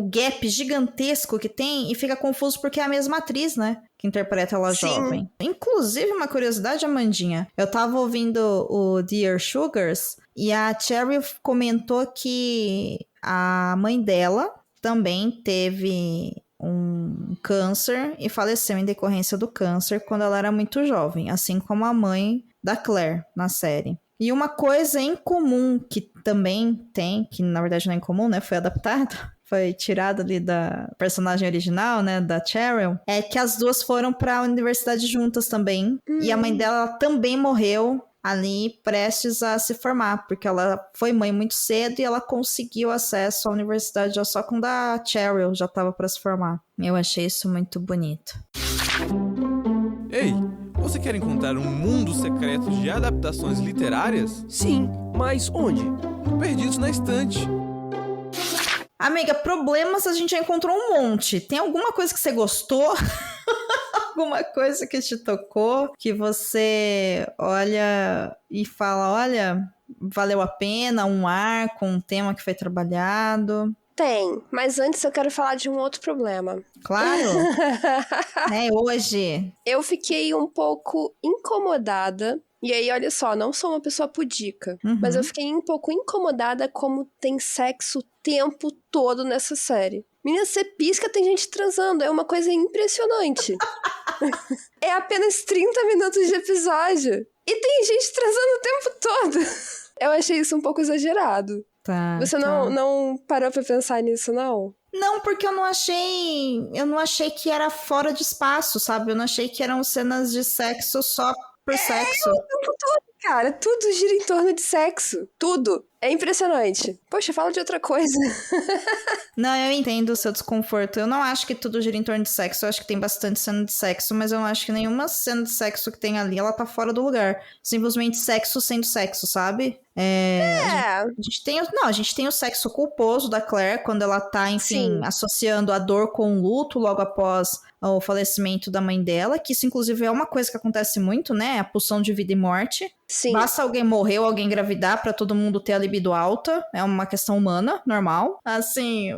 gap gigantesco que tem e fica confuso porque é a mesma atriz, né? Que interpreta ela
Sim.
jovem. Inclusive, uma curiosidade, Amandinha. Eu tava ouvindo o Dear Sugars e a Cherry comentou que a mãe dela também teve um câncer e faleceu em decorrência do câncer quando ela era muito jovem, assim como a mãe da Claire na série. E uma coisa em comum que também tem, que na verdade não é incomum, né? Foi adaptado, foi tirado ali da personagem original, né? Da Cheryl, é que as duas foram pra universidade juntas também. E a mãe dela também morreu ali prestes a se formar, porque ela foi mãe muito cedo e ela conseguiu acesso à universidade já só quando a Cheryl já estava para se formar. Eu achei isso muito bonito.
Ei, você quer encontrar um mundo secreto de adaptações literárias?
Sim, mas onde?
Perdidos na estante.
Amiga, problemas a gente já encontrou um monte. Tem alguma coisa que você gostou? Alguma coisa que te tocou, que você olha e fala, olha, valeu a pena, um arco, um tema que foi trabalhado?
Tem, mas antes eu quero falar de um outro problema.
Claro, né, hoje.
Eu fiquei um pouco incomodada. E aí, olha só, não sou uma pessoa pudica, mas eu fiquei um pouco incomodada como tem sexo o tempo todo nessa série. Menina, você pisca, tem gente transando, é uma coisa impressionante. É apenas 30 minutos de episódio. E tem gente transando o tempo todo. Eu achei isso um pouco exagerado.
Tá,
Você
tá.
não parou pra pensar nisso, não?
Não, porque eu não achei que era fora de espaço, sabe? Eu não achei que eram cenas de sexo só por sexo.
Cara, tudo gira em torno de sexo. Tudo. É impressionante. Poxa, fala de outra coisa.
Não, eu entendo o seu desconforto. Eu não acho que tudo gira em torno de sexo. Eu acho que tem bastante cena de sexo, mas eu não acho que nenhuma cena de sexo que tem ali, ela tá fora do lugar. Simplesmente sexo sendo sexo, sabe? A gente tem o sexo culposo da Claire, quando ela tá, enfim,
Sim.
associando a dor com o luto logo após o falecimento da mãe dela, que isso inclusive é uma coisa que acontece muito, né? A pulsão de vida e morte.
Sim.
Basta alguém morrer ou alguém engravidar pra todo mundo ter a libido alta. É uma questão humana, normal. Assim,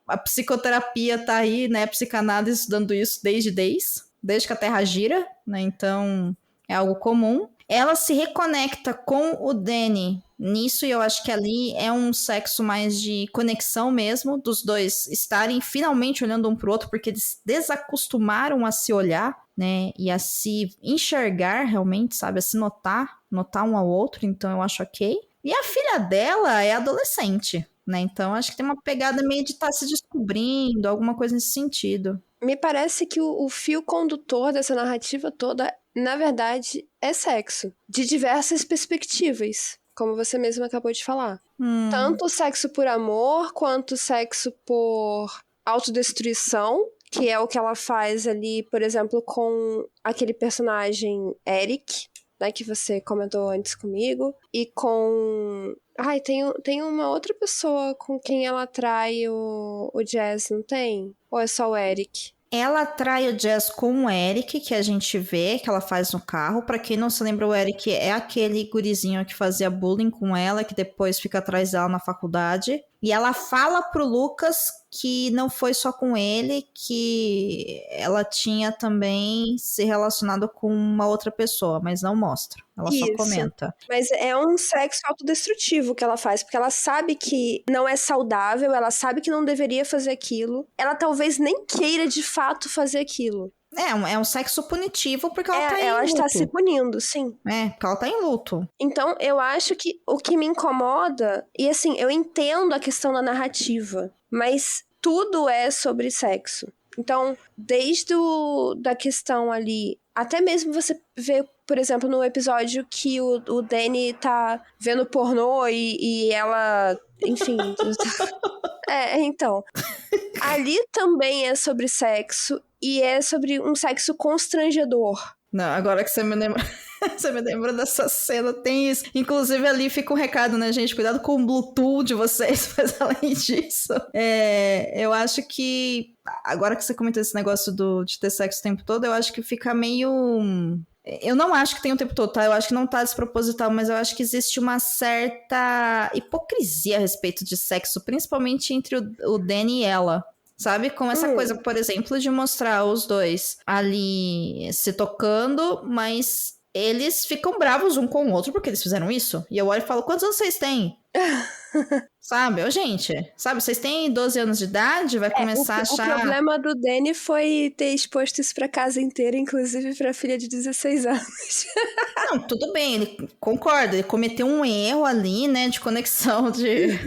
a psicoterapia tá aí, né? A psicanálise estudando isso desde que a Terra gira, né? Então, é algo comum. Ela se reconecta com o Danny nisso, e eu acho que ali é um sexo mais de conexão mesmo, dos dois estarem finalmente olhando um pro outro, porque eles desacostumaram a se olhar, né, e a se enxergar realmente, sabe, a se notar um ao outro, então eu acho ok. E a filha dela é adolescente, né, então acho que tem uma pegada meio de estar se descobrindo, alguma coisa nesse sentido.
Me parece que o fio condutor dessa narrativa toda, na verdade, é sexo. De diversas perspectivas, como você mesma acabou de falar. Tanto sexo por amor, quanto sexo por autodestruição, que é o que ela faz ali, por exemplo, com aquele personagem Eric, né, que você comentou antes comigo, e com... Ai, tem uma outra pessoa com quem ela atrai o Jazz, não tem? Ou é só o Eric?
Ela atrai o Jazz com o Eric, que a gente vê, que ela faz no carro. Pra quem não se lembra, o Eric é aquele gurizinho que fazia bullying com ela, que depois fica atrás dela na faculdade. E ela fala pro Lucas que não foi só com ele, que ela tinha também se relacionado com uma outra pessoa, mas não mostra. Ela só comenta.
Mas é um sexo autodestrutivo que ela faz, porque ela sabe que não é saudável, ela sabe que não deveria fazer aquilo. Ela talvez nem queira de fato fazer aquilo.
É um sexo punitivo porque ela tá em luto.
Ela está se punindo, sim.
Porque ela tá em luto.
Então, eu acho que o que me incomoda... E assim, eu entendo a questão da narrativa, mas tudo é sobre sexo. Então, desde da questão ali... Até mesmo você vê, por exemplo, no episódio que o Danny tá vendo pornô e ela... Enfim... então... Ali também é sobre sexo e é sobre um sexo constrangedor.
Não, agora que você me lembra... Você me lembra dessa cena, tem isso. Inclusive ali fica um recado, né, gente? Cuidado com o Bluetooth de vocês, mas além disso, eu acho que... Agora que você comentou esse negócio de ter sexo o tempo todo, eu acho que fica meio... Eu não acho que tem o tempo todo, tá? Eu acho que não tá desproposital, mas eu acho que existe uma certa hipocrisia a respeito de sexo, principalmente entre o Danny e ela. Sabe? Com essa coisa, por exemplo, de mostrar os dois ali se tocando, mas eles ficam bravos um com o outro porque eles fizeram isso. E eu olho e falo, quantos anos vocês têm? Sabe? Gente, sabe? Vocês têm 12 anos de idade, vai começar a achar...
O problema do Danny foi ter exposto isso pra casa inteira, inclusive pra filha de 16 anos.
Não, tudo bem, ele concorda, ele cometeu um erro ali, né, de conexão de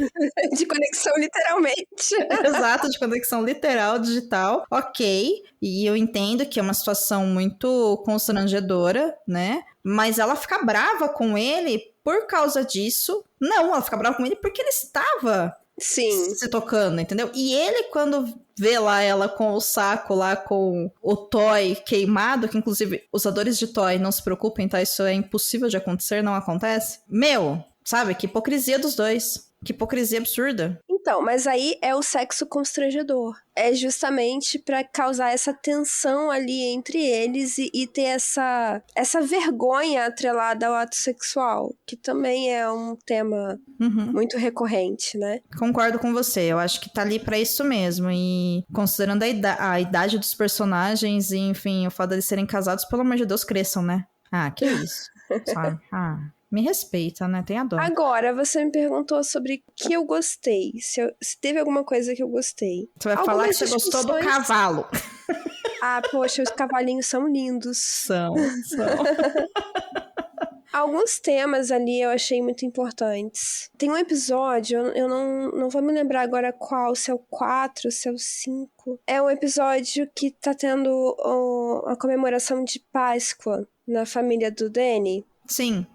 conexão, literalmente.
Exato, de conexão literal, digital, ok, e eu entendo que é uma situação muito constrangedora, né, mas ela fica brava com ele por causa disso. Não, ela fica brava com ele porque ele estava se tocando, entendeu? E ele, quando vê lá ela com o saco lá, com o toy queimado, que inclusive usadores de toy, não se preocupem, tá? Isso é impossível de acontecer, não acontece. Sabe? Que hipocrisia dos dois. Que hipocrisia absurda.
Então, mas aí é o sexo constrangedor. É justamente pra causar essa tensão ali entre eles e ter essa vergonha atrelada ao ato sexual, que também é um tema muito recorrente, né?
Concordo com você, eu acho que tá ali pra isso mesmo. E considerando a idade dos personagens e, enfim, o fato de eles serem casados, pelo amor de Deus, cresçam, né? Que isso, sabe? Me respeita, né? Tem a dó.
Agora, você me perguntou sobre o que eu gostei. Se teve alguma coisa que eu gostei.
Você vai falar que você gostou do cavalo.
Poxa, os cavalinhos são lindos.
São.
Alguns temas ali eu achei muito importantes. Tem um episódio, eu não vou me lembrar agora qual, se é o 4, se é o 5. É um episódio que tá tendo a comemoração de Páscoa na família do Danny.
Sim.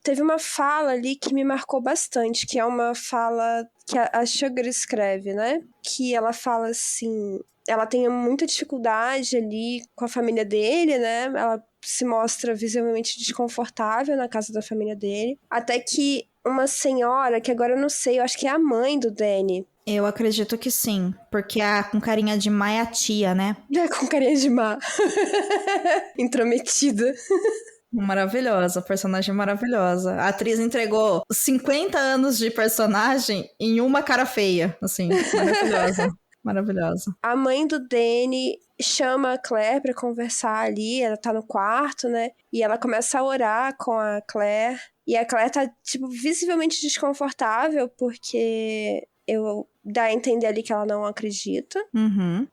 Teve uma fala ali que me marcou bastante, que é uma fala que a Sugar escreve, né? Que ela fala assim... Ela tem muita dificuldade ali com a família dele, né? Ela se mostra visivelmente desconfortável na casa da família dele. Até que uma senhora, que agora eu não sei, eu acho que é a mãe do Danny.
Eu acredito que sim, porque com carinha de má é a tia, né?
Com carinha de má. Intrometida.
Maravilhosa, personagem maravilhosa. A atriz entregou 50 anos de personagem em uma cara feia, assim, maravilhosa.
A mãe do Danny chama a Claire pra conversar ali, ela tá no quarto, né? E ela começa a orar com a Claire. E a Claire tá, tipo, visivelmente desconfortável, porque dá a entender ali que ela não acredita.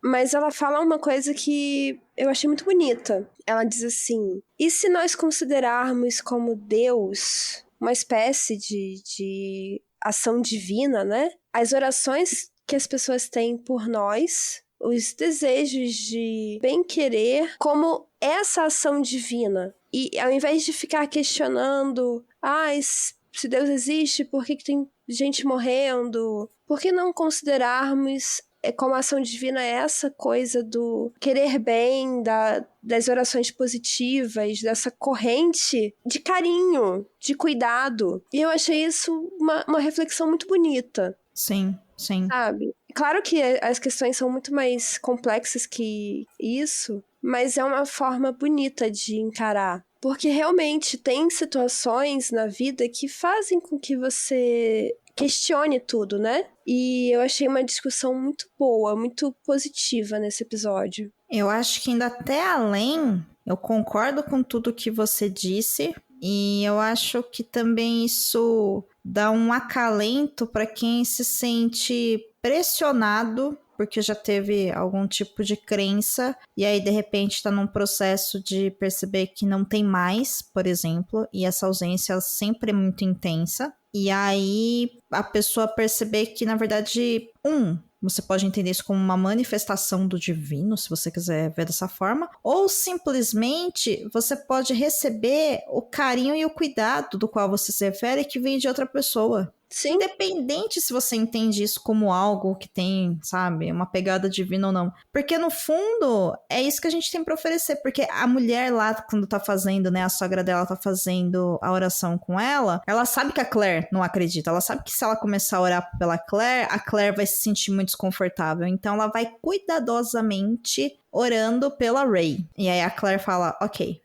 Mas ela fala uma coisa que eu achei muito bonita. Ela diz assim: e se nós considerarmos como Deus uma espécie de ação divina, né? As orações que as pessoas têm por nós, os desejos de bem-querer, como essa ação divina. E ao invés de ficar questionando, se Deus existe, por que tem gente morrendo? Por que não considerarmos como a ação divina é essa coisa do querer bem, das orações positivas, dessa corrente de carinho, de cuidado. E eu achei isso uma reflexão muito bonita.
Sim, sim.
Sabe? Claro que as questões são muito mais complexas que isso, mas é uma forma bonita de encarar. Porque realmente tem situações na vida que fazem com que você questione tudo, né? E eu achei uma discussão muito boa, muito positiva nesse episódio.
Eu acho que ainda até além, eu concordo com tudo que você disse, e eu acho que também isso dá um acalento para quem se sente pressionado porque já teve algum tipo de crença e aí de repente tá num processo de perceber que não tem mais, por exemplo, e essa ausência sempre é muito intensa. E aí a pessoa perceber que, na verdade, você pode entender isso como uma manifestação do divino, se você quiser ver dessa forma, ou simplesmente você pode receber o carinho e o cuidado do qual você se refere que vem de outra pessoa.
Sim.
Independente se você entende isso como algo que tem, sabe, uma pegada divina ou não. Porque no fundo, é isso que a gente tem pra oferecer. Porque a mulher lá, quando tá fazendo, né, a sogra dela tá fazendo a oração com ela sabe que a Claire não acredita. Ela sabe que se ela começar a orar pela Claire, a Claire vai se sentir muito desconfortável. Então ela vai cuidadosamente orando pela Ray. E aí a Claire fala, ok,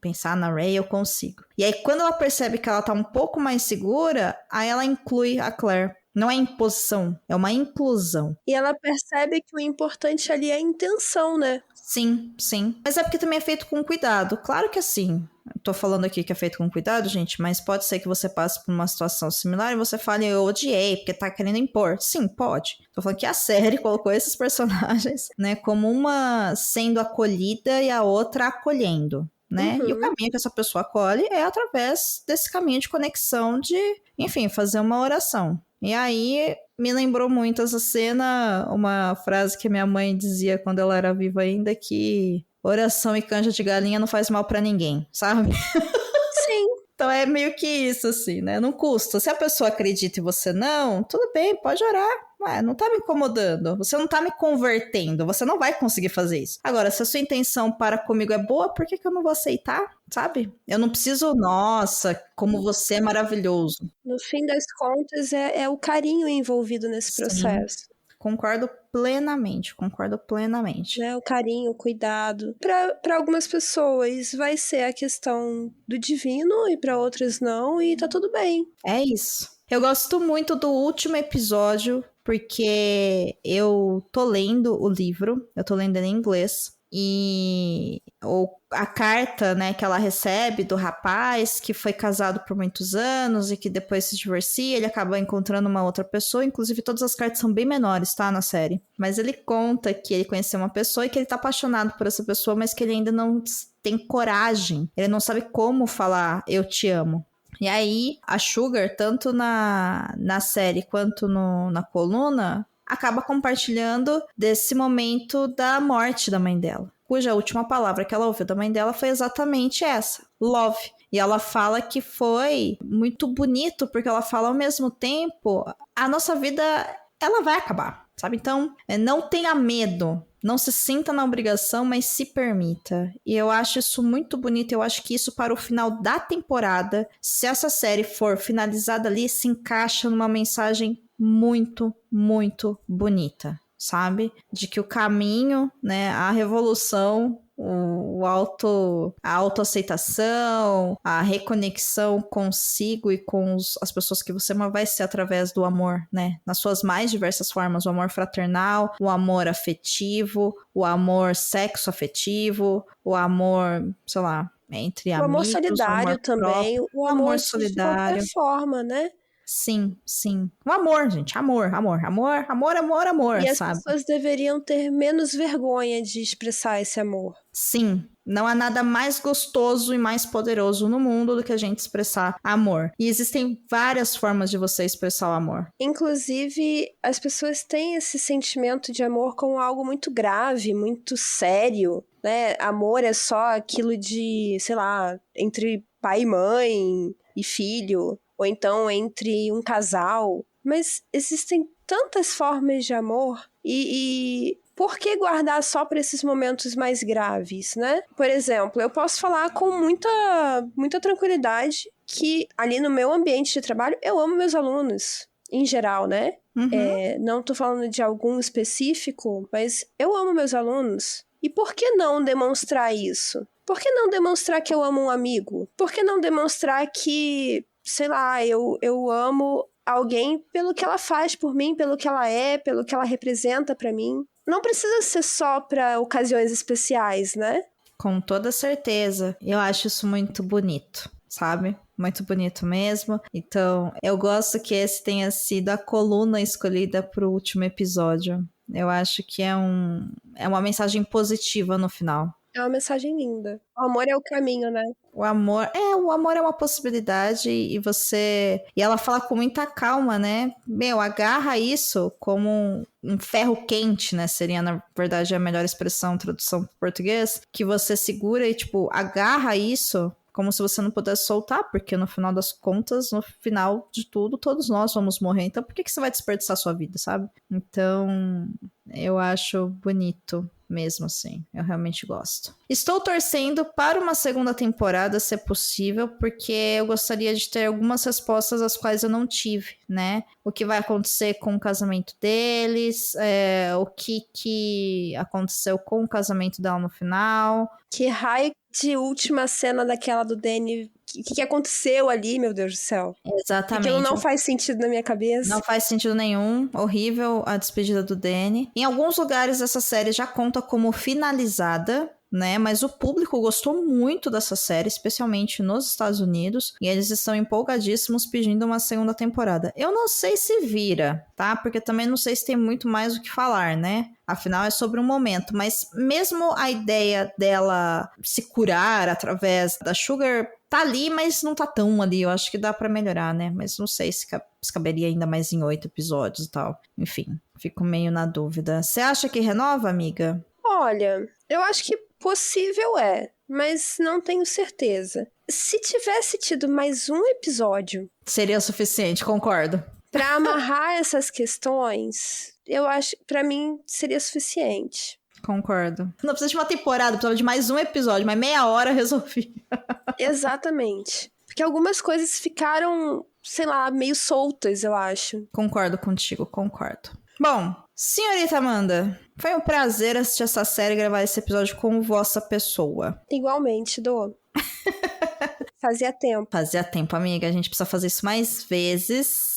pensar na Ray eu consigo. E aí, quando ela percebe que ela tá um pouco mais segura, aí ela inclui a Claire. Não é imposição, é uma inclusão.
E ela percebe que o importante ali é a intenção, né?
Sim, sim. Mas é porque também é feito com cuidado. Claro que assim, tô falando aqui que é feito com cuidado, gente, mas pode ser que você passe por uma situação similar e você fale, eu odiei, porque tá querendo impor. Sim, pode. Tô falando que a série colocou esses personagens, né, como uma sendo acolhida e a outra acolhendo. Né?
Uhum.
E o caminho que essa pessoa acolhe é através desse caminho de conexão de, enfim, fazer uma oração. E aí me lembrou muito essa cena, uma frase que minha mãe dizia quando ela era viva ainda, que oração e canja de galinha não faz mal pra ninguém, sabe?
Sim.
Então é meio que isso, assim, né? Não custa. Se a pessoa acredita e você não, tudo bem, pode orar. Ué, não tá me incomodando. Você não tá me convertendo. Você não vai conseguir fazer isso. Agora, se a sua intenção para comigo é boa, por que eu não vou aceitar? Sabe? Eu não preciso, nossa, como você é maravilhoso.
No fim das contas, é o carinho envolvido nesse processo.
Concordo plenamente.
Né? O carinho, o cuidado. Para algumas pessoas vai ser a questão do divino e para outras não, e tá tudo bem.
É isso. Eu gosto muito do último episódio, porque eu tô lendo o livro, eu tô lendo ele em inglês, e a carta, né, que ela recebe do rapaz que foi casado por muitos anos e que depois se divorcia, ele acaba encontrando uma outra pessoa, inclusive todas as cartas são bem menores, tá, na série. Mas ele conta que ele conheceu uma pessoa e que ele tá apaixonado por essa pessoa, mas que ele ainda não tem coragem, ele não sabe como falar eu te amo. E aí, a Sugar, tanto na série quanto na coluna, acaba compartilhando desse momento da morte da mãe dela, cuja última palavra que ela ouviu da mãe dela foi exatamente essa, love. E ela fala que foi muito bonito, porque ela fala ao mesmo tempo, a nossa vida, ela vai acabar, sabe? Então, não tenha medo. Não se sinta na obrigação, mas se permita. E eu acho isso muito bonito. Eu acho que isso para o final da temporada, se essa série for finalizada ali, se encaixa numa mensagem muito, muito bonita, sabe? De que o caminho, né, a revolução, a autoaceitação, a reconexão consigo e com as pessoas que você ama vai ser através do amor, né? Nas suas mais diversas formas, o amor fraternal, o amor afetivo, o amor sexo-afetivo, o amor, sei lá, entre amigos.
O amor solidário
o amor
também,
próprio,
o amor solidário. De qualquer forma, né?
Sim, sim. O amor, gente. Amor,
e
sabe?
As pessoas deveriam ter menos vergonha de expressar esse amor.
Sim. Não há nada mais gostoso e mais poderoso no mundo do que a gente expressar amor. E existem várias formas de você expressar o amor.
Inclusive, as pessoas têm esse sentimento de amor como algo muito grave, muito sério, né? Amor é só aquilo de, sei lá, entre pai e mãe e filho, ou então entre um casal. Mas existem tantas formas de amor e por que guardar só para esses momentos mais graves, né? Por exemplo, eu posso falar com muita tranquilidade que ali no meu ambiente de trabalho eu amo meus alunos, em geral, né? Não tô falando de algum específico, mas eu amo meus alunos. E por que não demonstrar isso? Por que não demonstrar que eu amo um amigo? Por que não demonstrar que, sei lá, eu amo alguém pelo que ela faz por mim, pelo que ela é, pelo que ela representa pra mim? Não precisa ser só pra ocasiões especiais, né?
Com toda certeza. Eu acho isso muito bonito, sabe? Muito bonito mesmo. Então, eu gosto que esse tenha sido a coluna escolhida pro último episódio. Eu acho que é uma mensagem positiva no final.
É uma mensagem linda. O amor é o caminho, né?
O amor é uma possibilidade e ela fala com muita calma, né? Meu, agarra isso como um ferro quente, né? Seria, na verdade, a melhor expressão, tradução para português, que você segura e, tipo, agarra isso como se você não pudesse soltar, porque no final das contas, no final de tudo, todos nós vamos morrer. Então, por que você vai desperdiçar a sua vida, sabe? Então, eu acho bonito mesmo assim, eu realmente gosto. Estou torcendo para uma segunda temporada, se possível, porque eu gostaria de ter algumas respostas às quais eu não tive, né? O que vai acontecer com o casamento deles, o que aconteceu com o casamento dela no final.
Que raio de última cena daquela do Danny. O que aconteceu ali, meu Deus do céu?
Exatamente.
Aquilo não faz sentido na minha cabeça.
Não faz sentido nenhum. Horrível a despedida do Danny. Em alguns lugares essa série já conta como finalizada, né? Mas o público gostou muito dessa série, especialmente nos Estados Unidos. E eles estão empolgadíssimos pedindo uma segunda temporada. Eu não sei se vira, tá? Porque também não sei se tem muito mais o que falar, né? Afinal, é sobre um momento. Mas mesmo a ideia dela se curar através da Sugar tá ali, mas não tá tão ali. Eu acho que dá pra melhorar, né? Mas não sei se caberia ainda mais em 8 episódios e tal. Enfim, fico meio na dúvida. Você acha que renova, amiga?
Olha, eu acho que possível é, mas não tenho certeza. Se tivesse tido mais um episódio...
Seria o suficiente, concordo.
Pra amarrar essas questões, eu acho que pra mim seria suficiente.
Concordo. Não precisa de uma temporada, precisava de mais um episódio, mas meia hora resolvi.
Exatamente. Porque algumas coisas ficaram, sei lá, meio soltas, eu acho.
Concordo contigo, concordo. Bom, senhorita Amanda, foi um prazer assistir essa série e gravar esse episódio com vossa pessoa.
Igualmente, Dô. Fazia tempo.
Fazia tempo, amiga. A gente precisa fazer isso mais vezes.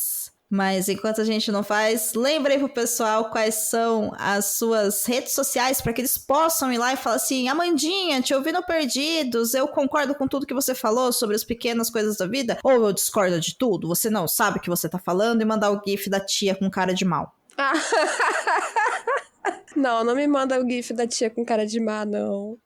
Mas enquanto a gente não faz, lembrei pro pessoal quais são as suas redes sociais para que eles possam ir lá e falar assim: Amandinha, te ouvi no Perdidos, eu concordo com tudo que você falou sobre as pequenas coisas da vida, ou eu discordo de tudo, você não sabe o que você tá falando, e mandar o gif da tia com cara de mal.
Não me manda o gif da tia com cara de má, não.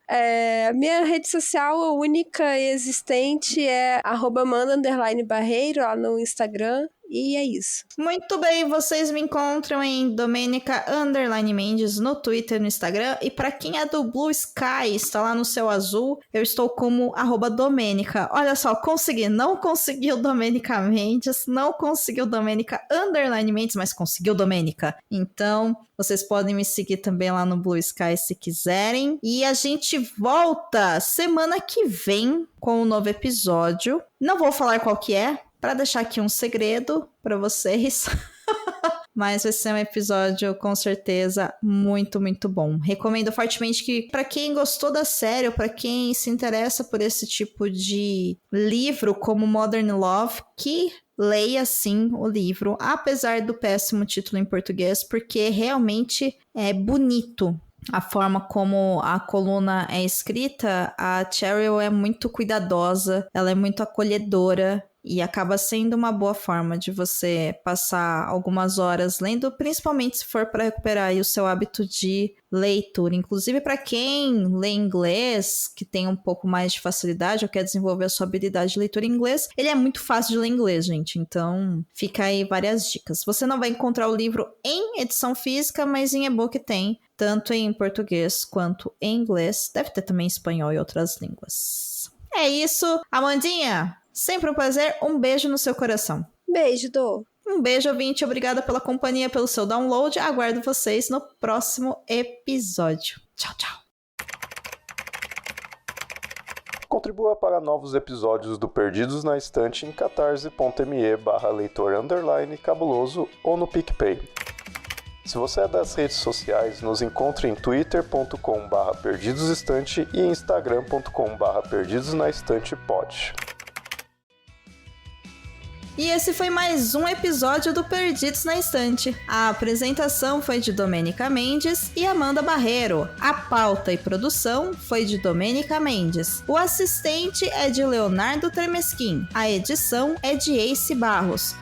Minha rede social única e existente é @Amanda_Barreiro lá no Instagram. E é isso.
Muito bem, vocês me encontram em Domenica_Mendes no Twitter e no Instagram. E para quem é do Blue Sky, está lá no céu azul, eu estou como @Domenica. Olha só, consegui. Não conseguiu Domenica Mendes, não conseguiu Domenica_Mendes, mas conseguiu Domenica. Então, vocês podem me seguir também lá no Blue Sky se quiserem. E a gente volta semana que vem com um novo episódio. Não vou falar qual que é, para deixar aqui um segredo para vocês. Mas vai ser um episódio, com certeza, muito, muito bom. Recomendo fortemente que, para quem gostou da série, ou para quem se interessa por esse tipo de livro, como Modern Love, que leia, sim, o livro, apesar do péssimo título em português, porque realmente é bonito. A forma como a coluna é escrita, a Cheryl é muito cuidadosa, ela é muito acolhedora, e acaba sendo uma boa forma de você passar algumas horas lendo, principalmente se for para recuperar aí o seu hábito de leitura. Inclusive para quem lê inglês, que tem um pouco mais de facilidade ou quer desenvolver a sua habilidade de leitura em inglês, ele é muito fácil de ler inglês, gente. Então fica aí várias dicas. Você não vai encontrar o livro em edição física, mas em e-book tem, tanto em português quanto em inglês. Deve ter também em espanhol e outras línguas. É isso, Amandinha! Sempre um prazer, um beijo no seu coração.
Beijo, Dô.
Um beijo, ouvinte. Obrigada pela companhia, pelo seu download. Aguardo vocês no próximo episódio. Tchau, tchau.
Contribua para novos episódios do Perdidos na Estante em catarse.me/leitor_cabuloso ou no PicPay. Se você é das redes sociais, nos encontre em twitter.com/perdidosestante e instagram.com/perdidosnaestantepod.
E esse foi mais um episódio do Perdidos na Estante. A apresentação foi de Domênica Mendes e Amanda Barreiro. A pauta e produção foi de Domênica Mendes. O assistente é de Leonardo Tremesquim. A edição é de Ace Barros.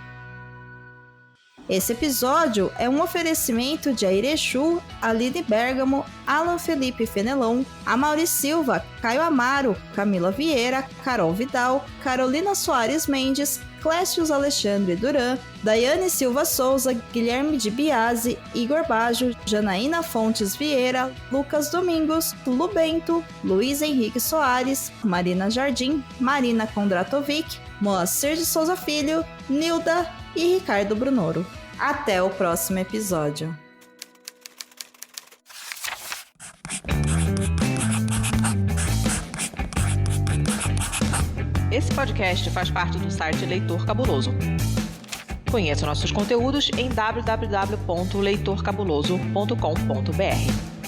Esse episódio é um oferecimento de Airechu, Aline Bergamo, Alan Felipe Fenelon, Amaury Silva, Caio Amaro, Camila Vieira, Carol Vidal, Carolina Soares Mendes, Clécius Alexandre Duran, Daiane Silva Souza, Guilherme de Biasi, Igor Baggio, Janaína Fontes Vieira, Lucas Domingos, Lu Bento, Luiz Henrique Soares, Marina Jardim, Marina Kondratovic, Moacir de Souza Filho, Nilda e Ricardo Brunoro. Até o próximo episódio.
Esse podcast faz parte do site Leitor Cabuloso. Conheça nossos conteúdos em www.leitorcabuloso.com.br.